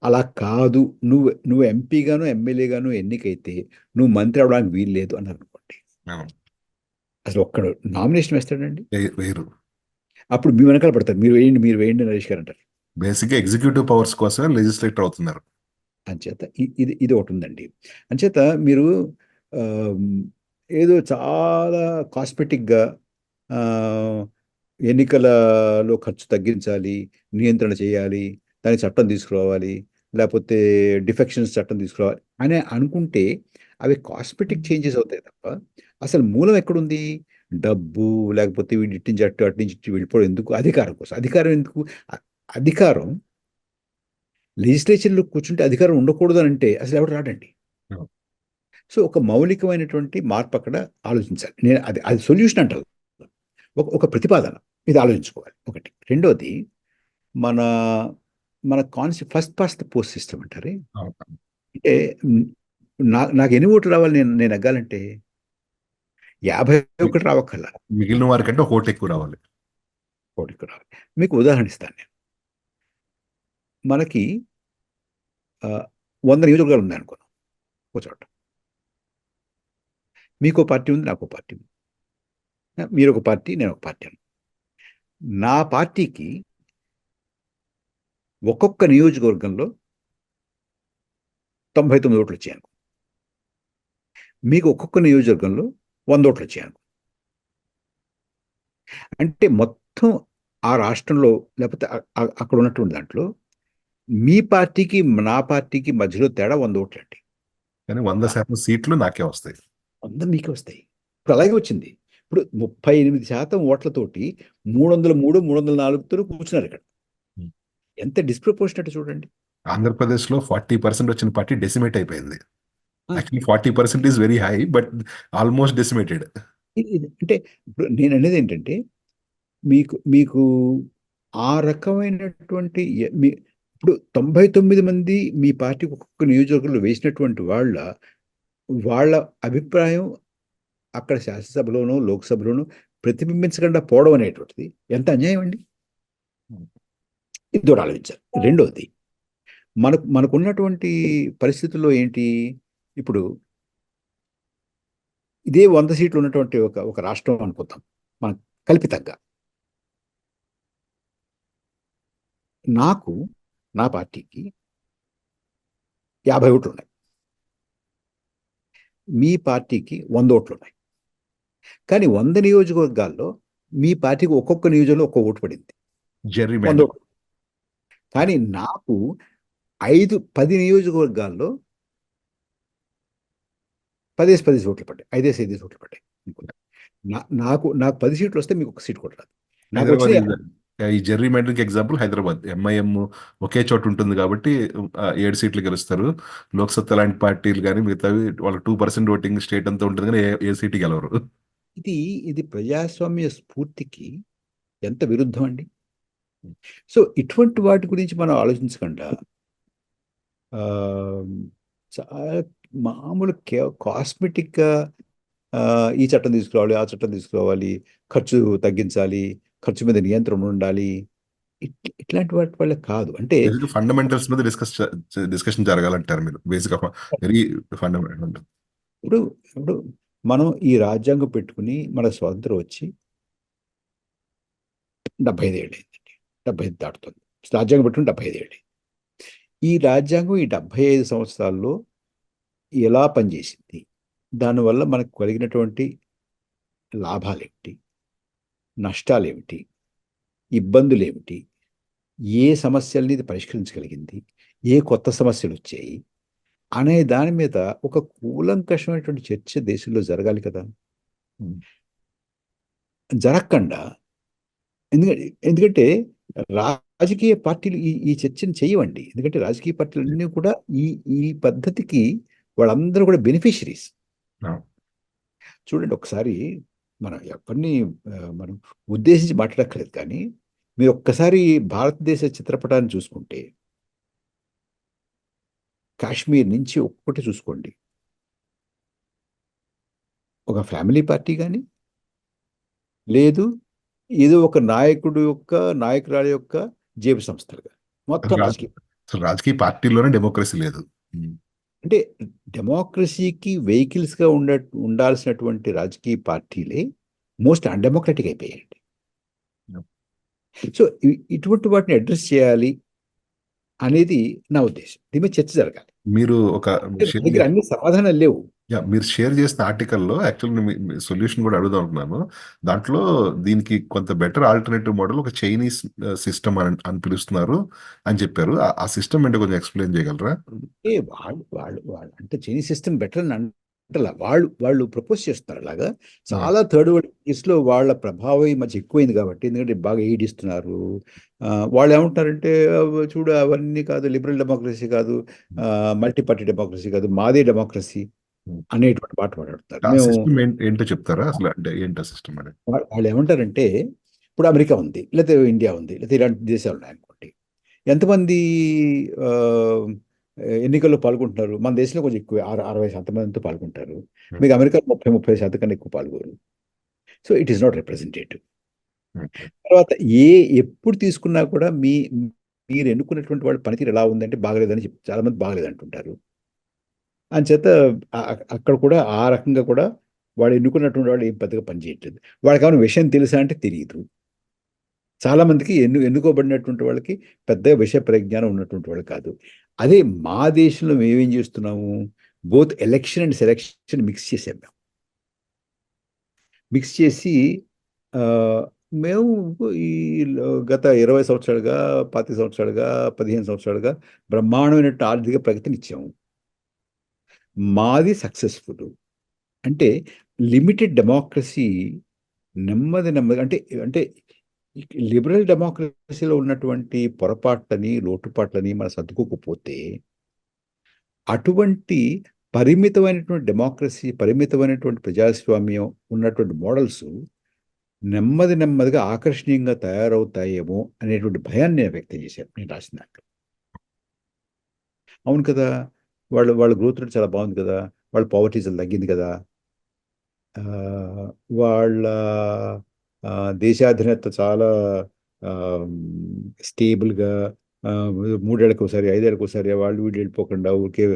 అలా కాదు, నువ్వు ఎంపీగాను ఎమ్మెల్యేగాను ఎన్నికైతే నువ్వు మంత్రి అవడానికి వీలు లేదు అని అనుకోండి, అవును. అసలు ఒక్కడు నామినేషన్ వేస్తాడండి? వేరు. అప్పుడు మీ వెనకాల పడతారు, మీరు వేయండి నరేష్ గారు అంటారు. బేసిక్ గా ఎగ్జిక్యూటివ్ పవర్స్ కోసమే లెజిస్లేటర్ అవుతున్నారు. అంచేత ఇది ఒకటి ఉందండి. అంచేత మీరు ఆమ్, ఏదో చాలా కాస్మెటిక్గా ఎన్నికలలో ఖర్చు తగ్గించాలి, నియంత్రణ చేయాలి, దానికి చట్టం తీసుకురావాలి, లేకపోతే డిఫెక్షన్స్ చట్టం తీసుకురావాలి అని అనుకుంటే అవి కాస్మెటిక్ చేంజెస్ అవుతాయి తప్ప అసలు మూలం ఎక్కడుంది? డబ్బు, లేకపోతే వీడి ఇటు నుంచి అటు నుంచి ఇటు వెళ్ళిపోవడం ఎందుకు? అధికారం కోసం. అధికారం ఎందుకు? అధికారం లెజిస్లేచర్లో కూర్చుంటే అధికారం ఉండకూడదు అని అంటే అసలు ఎవరు రాడండి. అవును. సో ఒక మౌలికమైనటువంటి మార్పు అక్కడ ఆలోచించాలి. నేను అది అది సొల్యూషన్ అంటారు, ఒక ప్రతిపాదన. ఇది ఆలోచించుకోవాలి ఒకటి. రెండోది, మన మన first past the post system అంటారే. అవును. అంటే నాకు ఎన్ని ఓట్లు రావాలి నేను నేను నెగ్గాలంటే? 51 రావక్కర్లా. మిగిలిన వారికంటే ఒక ఓటు ఎక్కువ రావాలి. ఓటికి రావాలి. మీకు ఉదాహరణ ఇస్తాను నేను. మనకి 100 నియోజకవర్గాలు ఉన్నాయి అనుకున్నాం ఒక చోట. మీకో పార్టీ ఉంది, నాకో పార్టీ ఉంది. మీరు ఒక పార్టీ, నేను ఒక పార్టీ అని. నా పార్టీకి ఒక్కొక్క నియోజకవర్గంలో 99 ఓట్లు వచ్చాయి అనుకో. మీకు ఒక్కొక్క నియోజకవర్గంలో 100 ఓట్లు వచ్చాయి అనుకో. అంటే మొత్తం ఆ రాష్ట్రంలో, లేకపోతే అక్కడ ఉన్నటువంటి దాంట్లో మీ పార్టీకి నా పార్టీకి మధ్యలో తేడా 100 ఓట్లు అండి. కానీ 100% సీట్లు నాకే వస్తాయి. 100 మీకే వస్తాయి. ఇప్పుడు అలాగే వచ్చింది. ఇప్పుడు 38% ఓట్లతోటి 303, 304తో కూర్చున్నారు ఇక్కడ. Hmm. ఎంత డిస్ప్రపోర్షనట్ చూడండి. ఆంధ్రప్రదేశ్లో 40% వచ్చిన పార్టీ డెసిమేట్ అయిపోయింది. ఆ, actually 40% is very high, but almost decimated. అంటే ఇప్పుడు నేను అనేది ఏంటంటే, మీకు మీకు ఆ రకమైనటువంటి ఇప్పుడు 99 మంది మీ పార్టీ ఒక్కొక్క నియోజకవర్గంలో వేసినటువంటి వాళ్ళ అభిప్రాయం అక్కడ శాసనసభలోనూ లోక్సభలోనూ ప్రతిబింబించకుండా పోవడం అనేటువంటిది ఎంత అన్యాయం అండి. ఇది కూడా ఆలోచించాలి. రెండవది, మనకున్నటువంటి పరిస్థితుల్లో ఏంటి, ఇప్పుడు ఇదే 100 సీట్లు ఉన్నటువంటి ఒక రాష్ట్రం అనుకుందాం మనం కల్పితంగా. నాకు నా పార్టీకి 50 ఓట్లు ఉన్నాయి, మీ పార్టీకి 100 ఓట్లు ఉన్నాయి. కానీ 100 నియోజకవర్గాల్లో మీ పార్టీకి ఒక్కొక్క నియోజకవర్గంలో ఒక్క ఓటు పడింది, జెర్రీ 100 ఓట్లు. కానీ నాకు 10 నియోజకవర్గాల్లో 10 ఓట్లు పడ్డాయి, 5 ఓట్లు పడ్డాయి. నాకు నాకు 10 సీట్లు వస్తే మీకు ఒక సీట్ కూడా రాదు. నాకు హైదరాబాద్ వచ్చిన ఈ జెర్రీ మెండరింగ్ ఎగ్జాంపుల్ హైదరాబాద్. ఎంఐఎం ఒకే చోట ఉంటుంది కాబట్టి 7 సీట్లు గెలుస్తారు. లోక్సత్తా లాంటి పార్టీలు కానీ మిగతావి వాళ్ళ 2% ఓటింగ్ స్టేట్ అంతా ఉంటుంది కానీ ఏ సీటు గెలవరు. ఇది ఇది ప్రజాస్వామ్య స్ఫూర్తికి ఎంత విరుద్ధం అండి. సో ఇటువంటి వాటి గురించి మనం ఆలోచించకుండా చాలా మామూలు కాస్మెటిక్గా ఈ చట్టం తీసుకురావాలి, ఆ చట్టం తీసుకురావాలి, ఖర్చు తగ్గించాలి, ఖర్చు మీద నియంత్రణ ఉండాలి, ఇట్లాంటి వాటి వల్ల కాదు. అంటే ఫండమెంటల్స్ మీద డిస్కషన్ జరగాలంటారు మీరు. Basic very fundamental. ఇప్పుడు ఇప్పుడు మనం ఈ రాజ్యాంగం పెట్టుకుని మన స్వాతంత్రం వచ్చి 75 ఏళ్ళు అయిందండి. 75 దాటుతుంది. రాజ్యాంగం పెట్టుకుని 75 ఏళ్ళు. ఈ రాజ్యాంగం ఈ 75 సంవత్సరాల్లో ఎలా పనిచేసింది, దానివల్ల మనకు కలిగినటువంటి లాభాలేమిటి, నష్టాలేమిటి, ఇబ్బందులేమిటి, ఏ సమస్యల్ని ఇది పరిష్కరించగలిగింది, ఏ కొత్త సమస్యలు వచ్చాయి అనే దాని మీద ఒక కూలంకషమైనటువంటి చర్చ దేశంలో జరగాలి కదా. జరగకుండా, ఎందుకంటే రాజకీయ పార్టీలు ఈ చర్చను చేయవండి. ఎందుకంటే రాజకీయ పార్టీలన్నీ కూడా ఈ ఈ పద్ధతికి వాళ్ళందరూ కూడా బెనిఫిషరీస్. చూడండి, ఒకసారి మనం ఎవరిని మనం ఉద్దేశించి మాట్లాడక్కర్లేదు, కానీ మీరు ఒక్కసారి భారతదేశ చిత్రపటాన్ని చూసుకుంటే కాశ్మీర్ నుంచి ఒక్కటి చూసుకోండి, ఒక ఫ్యామిలీ పార్టీ కానీ లేదు, ఏదో ఒక నాయకురాలి యొక్క జేబు సంస్థలుగా మొత్తం రాజకీయ. రాజకీయ పార్టీలోనే డెమోక్రసీ లేదు. అంటే డెమోక్రసీకి వెహికల్స్గా ఉండాల్సినటువంటి రాజకీయ పార్టీలే మోస్ట్ అన్డెమోక్రటిక్ అయిపోయాయండి. సో ఇటువంటి వాటిని అడ్రస్ చేయాలి అనేది నా ఉద్దేశం. దీని మీద చర్చ జరగాలి. మీరు దగ్గర అన్ని సమాధానాలు లేవు. మీరు షేర్ చేసిన ఆర్టికల్లో యాక్చువల్లీ సొల్యూషన్ కూడా అడుగుదాం అనుకున్నాను. దాంట్లో దీనికి కొంత బెటర్ ఆల్టర్నేటివ్ మోడల్ ఒక చైనీస్ సిస్టమ్ అని పిలుస్తున్నారు అని చెప్పారు. ఆ సిస్టమ్ అంటే కొంచెం ఎక్స్ప్లెయిన్ చేయగలరా? వాళ్ళు అంటే చైనీస్ సిస్టమ్ బెటర్ అని అంటలా, వాళ్ళు ప్రపోజ్ చేస్తున్నారు అలాగా. చాలా థర్డ్ వరల్డ్ కంట్రీస్లో వాళ్ళ ప్రభావం ఈ మధ్య ఎక్కువైంది కాబట్టి, ఎందుకంటే బాగా ఎయిడ్ ఇస్తున్నారు. వాళ్ళు ఏమంటారంటే, చూడు అవన్నీ కాదు, లిబరల్ డెమోక్రసీ కాదు, మల్టీ పార్టీ డెమోక్రసీ కాదు, మాదే డెమోక్రసీ అనేటువంటి మాట మాట్లాడుతారు. ఏంటో చెప్తారా అసలు? అంటే ఏంటో సిస్టమ్ అనేది వాళ్ళు ఏమంటారంటే, ఇప్పుడు అమెరికా ఉంది, లేకపోతే ఇండియా ఉంది, లేకపోతే ఇలాంటి దేశాలు ఉన్నాయనుకోండి. ఎంతమంది ఆ, ఎన్నికల్లో పాల్గొంటున్నారు? మన దేశంలో కొంచెం ఎక్కువ, 60% మందితో పాల్గొంటారు. ఉమ్, మీకు అమెరికా 30-30% కన్నా ఎక్కువ పాల్గొరు. So it is not representative. Um, తర్వాత ఎప్పుడు తీసుకున్నా కూడా మీరు ఎన్నుకున్నటువంటి వాళ్ళ పనితీరు ఎలా ఉందంటే బాగలేదని చాలా మంది బాగలేదు అంటుంటారు. అంచేత అక్కడ కూడా ఆ రకంగా కూడా వాడు ఎన్నుకున్నటువంటి వాళ్ళు ఏం పెద్దగా పనిచేయట్లేదు. వాళ్ళకి ఏమైనా విషయం తెలుసా అంటే తెలియదు. చాలా మందికి ఎన్నుకోబడినటువంటి వాళ్ళకి పెద్దగా విషయ పరిజ్ఞానం ఉన్నటువంటి వాళ్ళు కాదు. అదే మా దేశంలో మేమేం చేస్తున్నాము, both election and selection mix చేసాం మేము. మిక్స్ చేసి ఆ, మేము ఈ గత 20 సంవత్సరాలుగా, 25 సంవత్సరాలుగా, 15 సంవత్సరాలుగా బ్రహ్మాండమైన ఆర్థిక ప్రగతిని ఇచ్చాము. మాది సక్సెస్ఫుల్. అంటే లిమిటెడ్ డెమోక్రసీ నెమ్మది నెమ్మది అంటే అంటే లిబరల్ డెమోక్రసీలో ఉన్నటువంటి పొరపాట్లని, లోటుపాట్లని మనం సర్దుకోకపోతే అటువంటి పరిమితమైనటువంటి డెమోక్రసీ, పరిమితమైనటువంటి ప్రజాస్వామ్యం ఉన్నటువంటి మోడల్స్ నెమ్మది నెమ్మదిగా ఆకర్షణీయంగా తయారవుతాయేమో అనేటువంటి భయాన్ని నేను వ్యక్తం చేశాను నేను రాసిన దాంట్లో. అవును కదా! వాళ్ళ గ్రోత్ రేట్ చాలా బాగుంది కదా! వాళ్ళ పావర్టీ చాలా తగ్గింది కదా! వాళ్ళ దేశాధినేత చాలా స్టేబుల్గా, మూడేళ్ళకి ఒకసారి, ఐదేళ్ళకి ఒకసారి వాళ్ళు వీళ్ళు వెళ్ళిపోకుండా, ఊరికే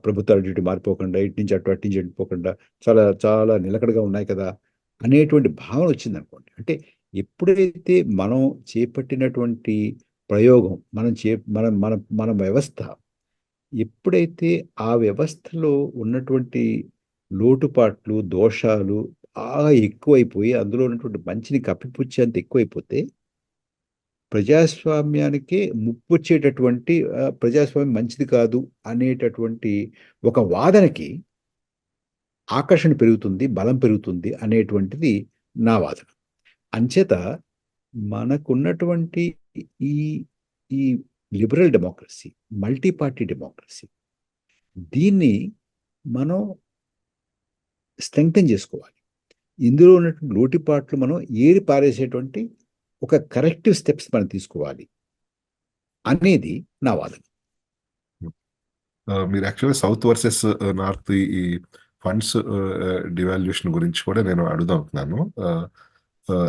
ప్రభుత్వాలు ఇటు మారిపోకుండా, ఇటు నుంచి అటు, అటు నుంచి వెళ్ళిపోకుండా చాలా చాలా నిలకడగా ఉన్నాయి కదా అనేటువంటి భావన వచ్చింది అనుకోండి. అంటే ఎప్పుడైతే మనం చేపట్టినటువంటి ప్రయోగం, మనం చే మన మన మన వ్యవస్థ ఎప్పుడైతే ఆ వ్యవస్థలో ఉన్నటువంటి లోటుపాట్లు, దోషాలు బాగా ఎక్కువైపోయి, అందులో ఉన్నటువంటి మంచిని కప్పిపుచ్చేంత ఎక్కువైపోతే, ప్రజాస్వామ్యానికే ముప్పొచ్చేటటువంటి, ప్రజాస్వామ్యం మంచిది కాదు అనేటటువంటి ఒక వాదనకి ఆకర్షణ పెరుగుతుంది, బలం పెరుగుతుంది అనేటువంటిది నా వాదన. అంచేత మనకున్నటువంటి ఈ ఈ liberal democracy, multi party democracy, దీన్ని మనం స్ట్రెంగ్తెన్ చేసుకోవాలి. ఇందులో ఉన్నటువంటి లోటుపాట్లు మనం ఏరి పారేసేటువంటి ఒక కరెక్టివ్ స్టెప్స్ మనం తీసుకోవాలి అనేది నా వాదన. మీరు యాక్చువల్గా సౌత్ వర్సెస్ నార్త్ ఈ ఫండ్స్ డివాల్యూషన్ గురించి కూడా నేను అడుగుదాం అనుకున్నాను.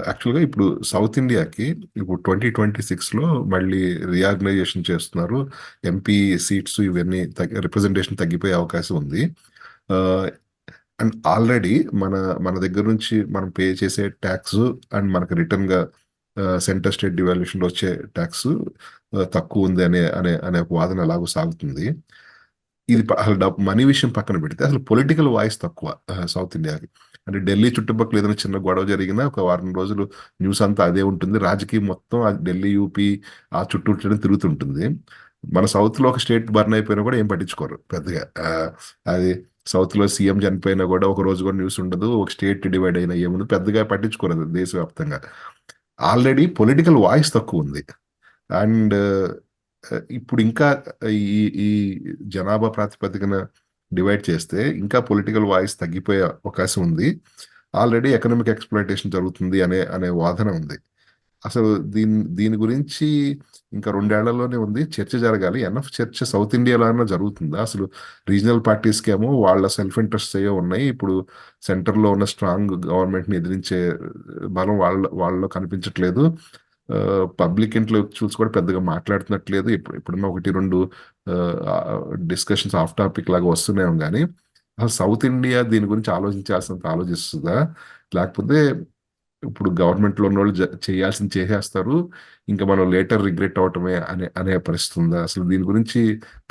యాక్చువల్గా ఇప్పుడు సౌత్ ఇండియాకి ఇప్పుడు 2026లో మళ్ళీ రీఆర్గనైజేషన్ చేస్తున్నారు. ఎంపీ సీట్స్ ఇవన్నీ రిప్రజెంటేషన్ తగ్గిపోయే అవకాశం ఉంది. అండ్ ఆల్రెడీ మన మన దగ్గర నుంచి మనం పే చేసే ట్యాక్స్ అండ్ మనకు రిటర్న్గా సెంటర్ స్టేట్ డివాల్యూషన్లో వచ్చే ట్యాక్స్ తక్కువ ఉంది అనే అనే అనే ఒక వాదన ఎలాగో సాగుతుంది. ఇది అసలు మనీ విషయం పక్కన పెడితే అసలు పొలిటికల్ వాయిస్ తక్కువ సౌత్ ఇండియాకి. అంటే ఢిల్లీ చుట్టుపక్కల ఏదైనా చిన్న గొడవ జరిగినా ఒక వారం రోజులు న్యూస్ అంతా అదే ఉంటుంది. రాజకీయం మొత్తం ఢిల్లీ, యూపీ ఆ చుట్టూ తిరుగుతుంటుంది. మన సౌత్ లో ఒక స్టేట్ బర్న్ అయిపోయినా కూడా ఏం పట్టించుకోరు పెద్దగా. అది సౌత్ లో సీఎం చనిపోయినా కూడా ఒక రోజు కూడా న్యూస్ ఉండదు. ఒక స్టేట్ డివైడ్ అయినా ఏముంది పెద్దగా పట్టించుకోరు అది దేశవ్యాప్తంగా. ఆల్రెడీ పొలిటికల్ వాయిస్ తక్కువ ఉంది. అండ్ ఇప్పుడు ఇంకా ఈ ఈ జనాభా ప్రాతిపదికన డివైడ్ చేస్తే ఇంకా పొలిటికల్ వాయిస్ తగ్గిపోయే అవకాశం ఉంది. ఆల్రెడీ ఎకనామిక్ ఎక్స్ప్లాయిటేషన్ జరుగుతుంది అనే అనే వాదన ఉంది. అసలు దీని గురించి ఇంకా 2 ఏళ్లలోనే ఉంది, చర్చ జరగాలి. ఎన్ఎఫ్ చర్చ సౌత్ ఇండియాలో అన్నా జరుగుతుందా? అసలు రీజనల్ పార్టీస్కి ఏమో వాళ్ళ సెల్ఫ్ ఇంట్రెస్ట్ అయ్యే ఉన్నాయి. ఇప్పుడు సెంటర్లో ఉన్న స్ట్రాంగ్ గవర్నమెంట్ని ఎదిరించే బలం వాళ్ళలో కనిపించట్లేదు. పబ్లిక్ ఇంటలెక్చువల్స్ కూడా పెద్దగా మాట్లాడుతున్నట్లేదు. ఇప్పుడున్న 1-2 డిస్కషన్స్ ఆఫ్ టాపిక్ లాగా వస్తున్నాయి. కానీ అసలు సౌత్ ఇండియా దీని గురించి ఆలోచించాల్సినంత ఆలోచిస్తుందా? లేకపోతే ఇప్పుడు గవర్నమెంట్లో ఉన్న వాళ్ళు చేయాల్సింది చేసేస్తారు, ఇంకా మనం లేటర్ రిగ్రెట్ అవటమే అనే అనే పరిస్థితి ఉందా? అసలు దీని గురించి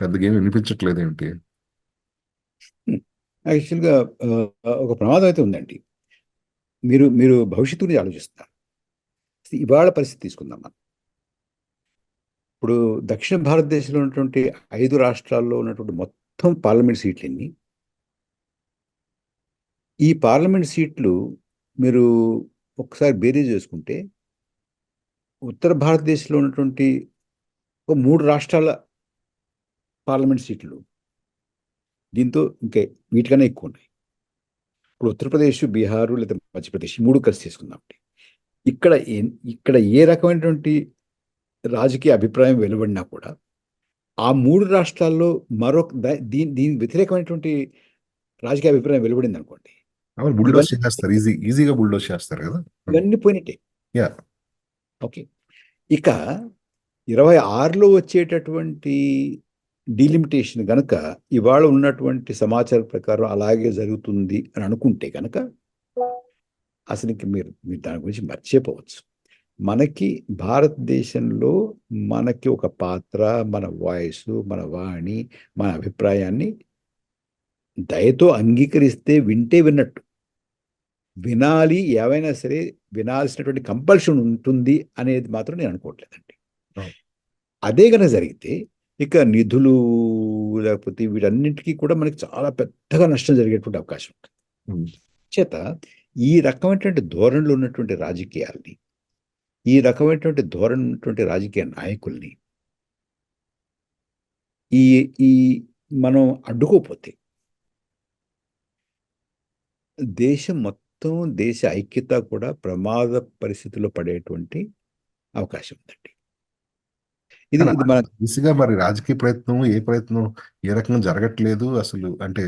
పెద్దగా ఏమి వినిపించట్లేదు ఏంటి? యాక్చువల్గా ఒక ప్రమాదం అయితే ఉందండి. మీరు మీరు భవిష్యత్తు గురించి ఆలోచిస్తున్నారు. ఇవాళ పరిస్థితి తీసుకుందాం మనం. ఇప్పుడు దక్షిణ భారతదేశంలో ఉన్నటువంటి 5 రాష్ట్రాల్లో ఉన్నటువంటి మొత్తం పార్లమెంట్ సీట్లు ఎన్ని? ఈ పార్లమెంట్ సీట్లు మీరు ఒకసారి బేరీజ్ చేసుకుంటే ఉత్తర భారతదేశంలో ఉన్నటువంటి ఒక 3 రాష్ట్రాల పార్లమెంట్ సీట్లు దీంతో ఇంకే వీటికన్నా ఎక్కువ ఉన్నాయి. ఇప్పుడు ఉత్తరప్రదేశ్, బీహారు లేదా మధ్యప్రదేశ్ 3 కలిసి తీసుకుందాం. ఇక్కడ ఏ రకమైనటువంటి రాజకీయ అభిప్రాయం వెలువడినా కూడా ఆ 3 రాష్ట్రాల్లో మరొక దీని వ్యతిరేకమైనటువంటి రాజకీయ అభిప్రాయం వెలువడింది అనుకోండి, అవును, బుల్డోస్ ఇవన్నీ చేసేస్తారు, ఈజీగా బుల్డోస్ చేస్తారు కదా. ఇవన్నీ పోయినట్టే. యా. ఓకే. ఇక 26లో వచ్చేటటువంటి డీలిమిటేషన్ గనక ఇవాళ ఉన్నటువంటి సమాచారం ప్రకారం అలాగే జరుగుతుంది అని అనుకుంటే గనక అసలు ఇంక మీరు దాని గురించి మర్చిపోవచ్చు. మనకి భారతదేశంలో మనకి ఒక పాత్ర, మన వాయిస్, మన వాణి, మన అభిప్రాయాన్ని దయతో అంగీకరిస్తే వింటే విన్నట్టు, వినాలి, ఏవైనా సరే వినాల్సినటువంటి కంపల్షన్ ఉంటుంది అనేది మాత్రం నేను అనుకోవట్లేదండి. అవును. అదే కనుక జరిగితే ఇక నిధులు లేకపోతే వీటన్నిటికీ కూడా మనకి చాలా పెద్దగా నష్టం జరిగేటువంటి అవకాశం ఉంటుంది. చేత ఈ రకమైనటువంటి ధోరణిలో ఉన్నటువంటి రాజకీయాల్ని, ఈ రకమైనటువంటి ధోరణి ఉన్నటువంటి రాజకీయ నాయకుల్ని ఈ ఈ మనం అడ్డుకోపోతే దేశం మొత్తం, దేశ ఐక్యత కూడా ప్రమాద పరిస్థితిలో పడేటువంటి అవకాశం ఉందండి. ఇది కానీ ఇది మన దిశగా మరి రాజకీయ ప్రయత్నం ఏ రకంగా జరగట్లేదు అసలు. అంటే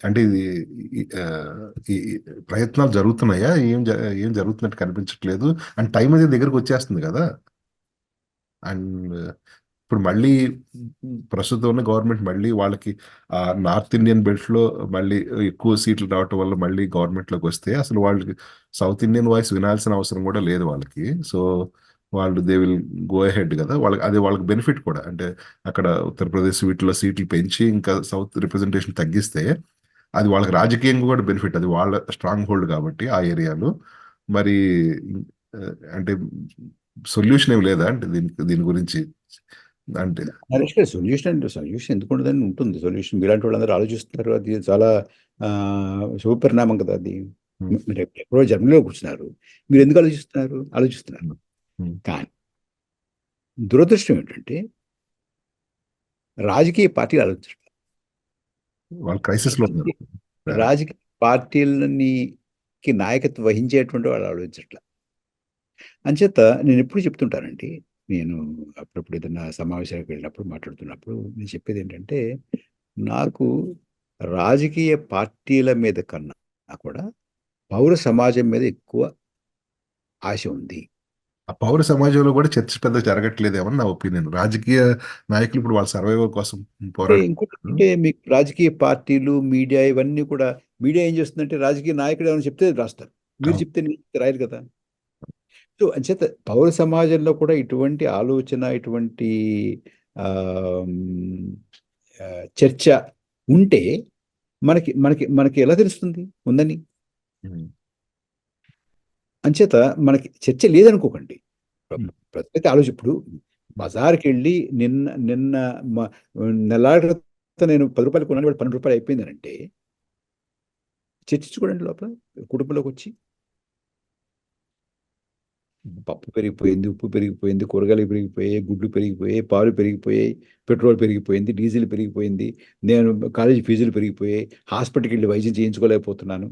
అంటే ఇది ఈ ప్రయత్నాలు జరుగుతున్నాయా, ఏం జరుగుతున్నట్టు కనిపించట్లేదు. అండ్ టైం అనేది దగ్గరకు వచ్చేస్తుంది కదా. అండ్ ఇప్పుడు మళ్ళీ ప్రస్తుతం ఉన్న గవర్నమెంట్ మళ్ళీ వాళ్ళకి నార్త్ ఇండియన్ బెల్ట్ లో మళ్ళీ ఎక్కువ సీట్లు రావటం వల్ల మళ్ళీ గవర్నమెంట్ లోకి వస్తే అసలు వాళ్ళకి సౌత్ ఇండియన్ వాయిస్ వినాల్సిన అవసరం కూడా లేదు వాళ్ళకి. సో వాళ్ళు దే విల్ గో అహెడ్ కదా. వాళ్ళకి బెనిఫిట్ కూడా. అంటే అక్కడ ఉత్తరప్రదేశ్ వీటిలో సీట్లు పెంచి ఇంకా సౌత్ రిప్రజెంటేషన్ తగ్గిస్తే అది వాళ్ళకి రాజకీయంగా కూడా బెనిఫిట్. అది వాళ్ళ స్ట్రాంగ్ హోల్డ్ కాబట్టి ఆ ఏరియాలో. మరి అంటే సొల్యూషన్ ఏమి లేదా అంటే దీని గురించి అంటే. నరేష్ గారు, సొల్యూషన్ ఎందుకు ఉండదని ఉంటుంది. సొల్యూషన్ మీలాంటి వాళ్ళందరూ ఆలోచిస్తున్నారు. అది చాలా శుభపరిణామం కదా అది. మీరు ఎప్పుడో జర్మనీలో కూర్చున్నారు, మీరు ఎందుకు ఆలోచిస్తున్నారు. కానీ దురదృష్టం ఏంటంటే రాజకీయ పార్టీలు ఆలోచించడం, వాళ్ళు క్రైసిస్ లో ఉన్నారు. రాజకీయ పార్టీలకి నాయకత్వం వహించేటువంటి వాళ్ళు ఆలోచించట్ల. అంచేత నేను ఎప్పుడు చెప్తుంటానండి, నేను అప్పుడప్పుడు ఏదైనా సమావేశాలకు వెళ్ళినప్పుడు మాట్లాడుతున్నప్పుడు నేను చెప్పేది ఏంటంటే, నాకు రాజకీయ పార్టీల మీద కన్నా కూడా పౌర సమాజం మీద ఎక్కువ ఆశ ఉంది. ఆ పౌర సమాజంలో కూడా చర్చ పెద్ద జరగట్లేదేమని నా ఒపీనియన్. రాజకీయ నాయకులు ఇప్పుడు వాళ్ళ సర్వైవల్ కోసం ఇంకోటి పోరాడుతున్నారు. అంటే మీకు రాజకీయ పార్టీలు, మీడియా ఇవన్నీ కూడా, మీడియా ఏం చేస్తుందంటే రాజకీయ నాయకుడు ఏమైనా చెప్తే రాస్తారు, మీరు చెప్తే నేను రాయరు కదా. సో అంచేత పౌర సమాజంలో కూడా ఇటువంటి ఆలోచన, ఇటువంటి చర్చ ఉంటే మనకి మనకి మనకి ఎలా తెలుస్తుంది ఉందని. అంచేత మనకి చర్చ లేదనుకోకండి. ప్రతి ఆలోచన ఇప్పుడు బజార్కి వెళ్ళి నిన్న నెలాళ్ళ క్రితం నేను 10 రూపాయలు కొన్నాను, వాడు 12 రూపాయలు అయిపోయింది అంటే చర్చించుకోండి లోపల కుటుంబంలోకి వచ్చి. పప్పు పెరిగిపోయింది, ఉప్పు పెరిగిపోయింది, కూరగాయలు పెరిగిపోయాయి, గుడ్లు పెరిగిపోయాయి, పాలు పెరిగిపోయాయి, పెట్రోల్ పెరిగిపోయింది, డీజిల్ పెరిగిపోయింది, నేను కాలేజీ ఫీజులు పెరిగిపోయాయి, హాస్పిటల్కి వెళ్ళి వైద్యం చేయించుకోలేకపోతున్నాను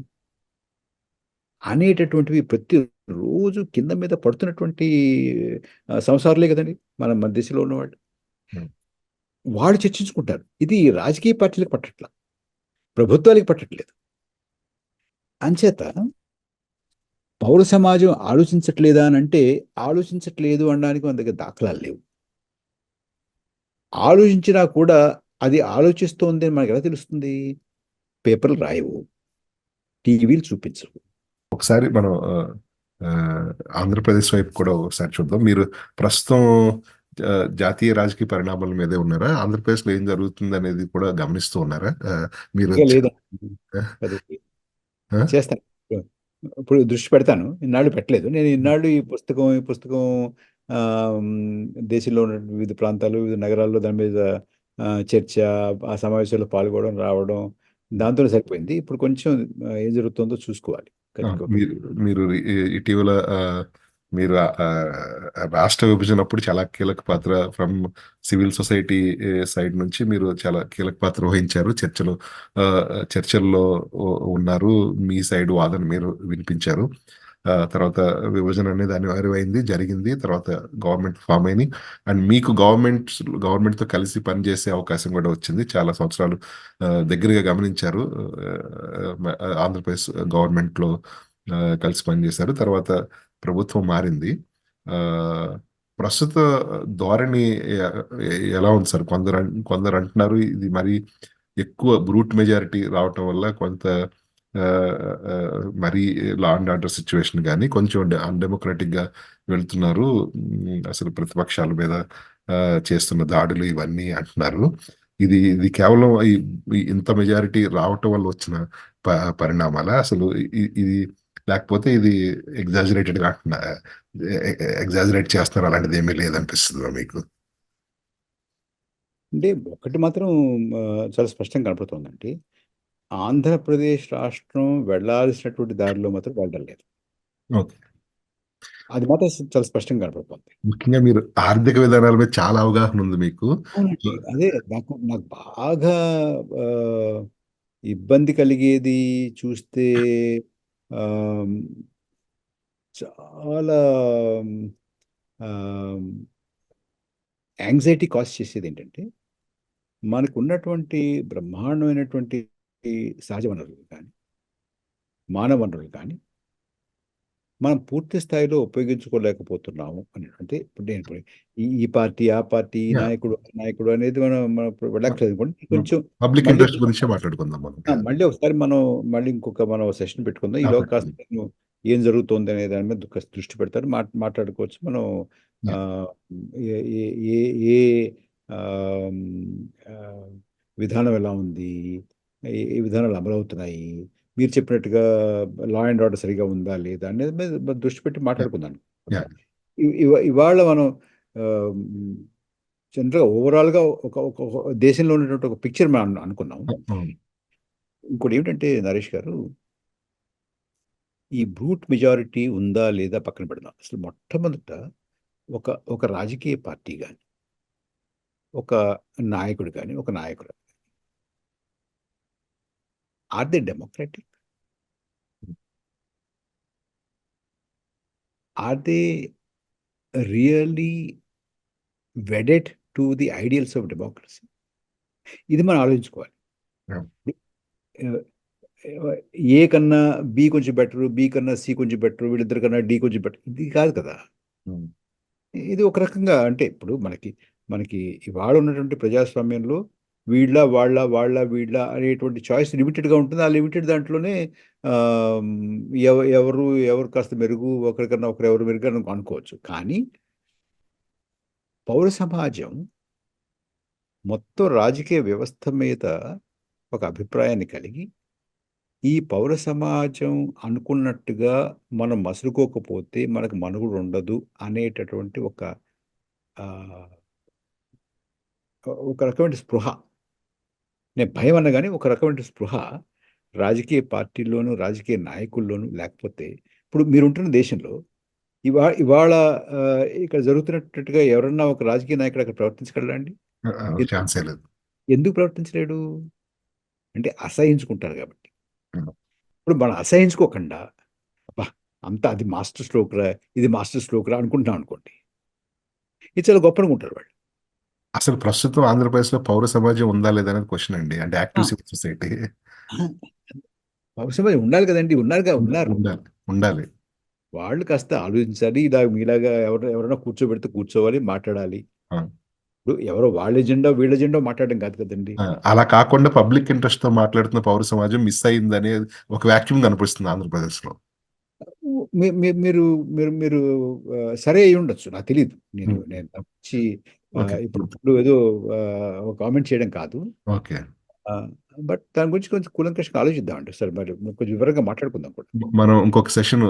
అనేటటువంటివి ప్రతిరోజు కింద మీద పడుతున్నటువంటి సంసారాలే కదండి మన దేశంలో ఉన్నవాళ్ళు. వాళ్ళు చర్చించుకుంటారు. ఇది రాజకీయ పార్టీలకు పట్టట్ల, ప్రభుత్వాలకు పట్టట్లేదు. అంచేత పౌర సమాజం ఆలోచించట్లేదా అని అంటే, ఆలోచించట్లేదు అనడానికి మన దగ్గర దాఖలాలు లేవు. ఆలోచించినా కూడా అది ఆలోచిస్తోంది అని మనకు ఎలా తెలుస్తుంది? పేపర్లు రాయవు, టీవీలు చూపించవు. ఒకసారి మనం ఆంధ్రప్రదేశ్ వైపు కూడా ఒకసారి చూద్దాం. మీరు ప్రస్తుతం జాతీయ రాజకీయ పరిణామాల మీదే ఉన్నారా? ఆంధ్రప్రదేశ్ లో ఏం జరుగుతుంది అనేది కూడా గమనిస్తూ ఉన్నారా మీరు? లేదా చేస్తాను, ఇప్పుడు దృష్టి పెడతాను. ఇన్నాళ్ళు పెట్టలేదు. నేను ఇన్నాళ్ళు ఈ పుస్తకం దేశంలో ఉన్న వివిధ ప్రాంతాలు, వివిధ నగరాల్లో దాని మీద చర్చ, ఆ సమావేశాల్లో పాల్గొనడం, రావడం, దాంతో సరిపోయింది. ఇప్పుడు కొంచెం ఏం జరుగుతుందో చూసుకోవాలి. మీరు ఇటీవల మీరు రాష్ట్ర విభజనప్పుడు చాలా కీలక పాత్ర ఫ్రమ్ సివిల్ సొసైటీ సైడ్ నుంచి మీరు చాలా కీలక పాత్ర వహించారు. చర్చల్లో ఉన్నారు. మీ సైడ్ వాదన మీరు వినిపించారు. తర్వాత విభజన అనేది అనివార్యమైంది, జరిగింది. తర్వాత గవర్నమెంట్ ఫామ్ అయింది. అండ్ మీకు గవర్నమెంట్తో కలిసి పనిచేసే అవకాశం కూడా వచ్చింది. చాలా సంవత్సరాలు దగ్గరగా గమనించారు. ఆంధ్రప్రదేశ్ గవర్నమెంట్లో కలిసి పనిచేశారు. తర్వాత ప్రభుత్వం మారింది. ఆ, ప్రస్తుత ధోరణి ఎలా ఉంది సార్? కొందరు అంటున్నారు ఇది మరి ఎక్కువ బ్రూట్ మెజారిటీ రావటం వల్ల కొంత ఆ, ఆ, మరి లా అండ్ ఆర్డర్ సిచ్యువేషన్ కానీ కొంచెం అన్డెమోక్రటిక్ గా వెళ్తున్నారు. అసలు ప్రతిపక్షాల మీద ఆ, చేస్తున్న దాడులు ఇవన్నీ అంటున్నారు. ఇది కేవలం ఇంత మెజారిటీ రావటం వల్ల వచ్చిన పరిణామాలా అసలు? ఇది లేకపోతే ఇది ఎగ్జాజరేటెడ్ గా అంటున్నా, ఎగ్జాజరేట్ చేస్తున్నారు, అలాంటిది ఏమీ లేదనిపిస్తుందా మీకు? అంటే ఒకటి మాత్రం చాలా స్పష్టంగా కనపడుతోందండి. ఆంధ్రప్రదేశ్ రాష్ట్రం వెళ్ళాల్సినటువంటి దారిలో మాత్రం వెళ్ళడం లేదు. ఓకే. అది మాత్రం చాలా స్పష్టంగా కనపడుతోంది. ముఖ్యంగా మీరు ఆర్థిక విధానాల మీద చాలా అవగాహన ఉంది మీకు. అవునండి. అదే నాకు నాకు బాగా ఇబ్బంది కలిగేది చూస్తే ఆహ్, చాలా ఆహ్, యాంగ్జైటీ కాజ్ చేసేదేంటంటే, మనకున్నటువంటి బ్రహ్మాండమైనటువంటి సహజ వనరులు కానీ, మానవ వనరులు కానీ, మనం పూర్తి స్థాయిలో ఉపయోగించుకోలేకపోతున్నాము అని. అంటే ఇప్పుడు నేను ఇప్పుడు ఈ పార్టీ, ఆ పార్టీ, ఈ యా. నాయకుడు, ఆ నాయకుడు అనేది మనం ఇప్పుడు వెళ్ళక్కర్లేదనుకోండి. కొంచెం పబ్లిక్ మళ్ళీ ఇంట్రెస్ట్ గురించే మాట్లాడుకుందాం మనం. మళ్ళీ ఒకసారి మనం మళ్ళీ ఇంకొక మనం సెషన్ పెట్టుకుందాం. ఈలోగా కాస్త పెట్టుకుందాం. నేను ఏం జరుగుతోంది అనే దాని మీద కాస్త దృష్టి పెడతాను. మాట్లాడుకోవచ్చు. మనం యా. ఆహ్, ఏ ఏ ఏ ఏ ఆహ్, ఆహ్, విధానం ఎలా ఉంది? ఏ విధానాలు అమలవుతున్నాయి? మీరు చెప్పినట్టుగా లా అండ్ ఆర్డర్ సరిగ్గా ఉందా? లేదా? అనేది మీద దృష్టి పెట్టి యా. మాట్లాడుకుందాం. యా. ఇవాళ మనం ఆహ్, జనరల్‌గా ఓవరాల్‌గా ఒక దేశంలో ఉన్నటువంటి ఒక పిక్చర్ మనం అనుకున్నాం. అవును. ఇంకోటేమిటంటే నరేష్ గారు, ఈ బ్రూట్ మెజారిటీ ఉందా లేదా పక్కన పెడదాం. అసలు మొట్టమొదట ఒక ఒక రాజకీయ పార్టీ గాని, ఒక నాయకుడు గాని, ఒక నాయకురాలు are they democratic? Are they really wedded to the ideals of democracy? ఇది మనం ఆలోచించుకోవాలి. యా. ఆహ్, ఏ కన్నా బి కొంచెం బెటరు, బి కన్నా సి కొంచెం బెటరు, వీళ్ళిద్దరి కన్నా డి కొంచెం బెటర్, ఇది కాదు కదా! ఉమ్. ఇది ఒక రకంగా అంటే ఇప్పుడు మనకి ఇవాళ ఉన్నటువంటి ప్రజాస్వామ్యంలో వీళ్ళ అనేటువంటి చాయిస్ లిమిటెడ్‌గా ఉంటుంది. ఆ లిమిటెడ్ దాంట్లోనే ఆహ్, ఎవరు కాస్త మెరుగు, ఒకరికన్నా ఒకరు ఎవరు మెరుగు అని అనుకోవచ్చు. కానీ పౌర సమాజం మొత్తం రాజకీయ వ్యవస్థ మీద ఒక అభిప్రాయాన్ని కలిగి, ఈ పౌర సమాజం అనుకున్నట్టుగా మనం మసులుకోకపోతే మనకు మనుగడ ఉండదు అనేటటువంటి ఆహ్, ఒక రకమైన స్పృహ. నేను భయం అన్నా గాని ఒక రకమైన స్పృహ రాజకీయ పార్టీల్లోనూ, రాజకీయ నాయకుల్లోనూ లేకపోతే ఇప్పుడు మీరుంటున్న దేశంలో ఇవాళ ఇక్కడ జరుగుతున్నట్టుగా ఎవరన్నా ఒక రాజకీయ నాయకుడు అక్కడ ప్రవర్తించగలడా అండి? ఎందుకు ఛాన్సే లేదు. ఎందుకు ప్రవర్తించలేడు? అంటే అసహించుకుంటారు కాబట్టి. ఉమ్. ఇప్పుడు మనం అసహించుకోకుండా అబ్బా! అంతా అది మాస్టర్ స్ట్రోక్‌రా, ఇది మాస్టర్ స్ట్రోక్‌రా అనుకుంటున్నాం అనుకోండి. ఇది చాలా గొప్ప అనుకుంటారు వాళ్ళు. అసలు ప్రస్తుతం ఆంధ్రప్రదేశ్లో పౌర సమాజం ఉందా లేదా అనేది క్వశ్చన్ అండి. అంటే ఆ! యాక్టివ్ సివిల్ సొసైటీ పౌర సమాజం ఉండాలి కదండీ! ఉన్నారుగా ఉన్నారు. ఉండాలి. ఉండాలి. వాళ్ళు కాస్త ఆలోచించాలి. మీలాగా ఎవరైనా కూర్చోబెడితే కూర్చోవాలి, మాట్లాడాలి. ఆ. ఇప్పుడు ఎవరో వాళ్ళ ఎజెండా, వీళ్ళ ఎజెండా మాట్లాడడం కాదు కదండీ! అలా కాకుండా పబ్లిక్ ఇంట్రెస్ట్ తో మాట్లాడుతున్న పౌర సమాజం మిస్ అయిందనే ఒక వ్యాక్యూమ్ కనిపిస్తుంది ఆంధ్రప్రదేశ్లో. మీ మీ మీరు మీరు మీరు సరే అయ్యుండొచ్చు. నాకు తెలీదు. నేను ఉమ్. నేను తప్పించి ఓకే. ఇప్పుడు ఏదో ఒక కామెంట్ చేయడం కాదు. ఓకే. ఆహ్, బట్ దాని గురించి కొంచెం కూలంకషంగా ఆలోచిద్దామండి. ఒకసారి మరి కొంచెం వివరంగా మాట్లాడుకుందాం కూడా. మనం ఇంకొక సెషన్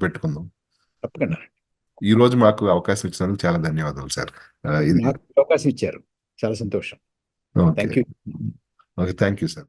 పెట్టుకుందాం. తప్పకుండా. ఈ రోజు మాకు అవకాశం ఇచ్చినందుకు చాలా ధన్యవాదాలు సార్. ఇది నాకు అవకాశం ఇచ్చారు. చాలా సంతోషం. Okay. Thank you. Okay. Thank you sir.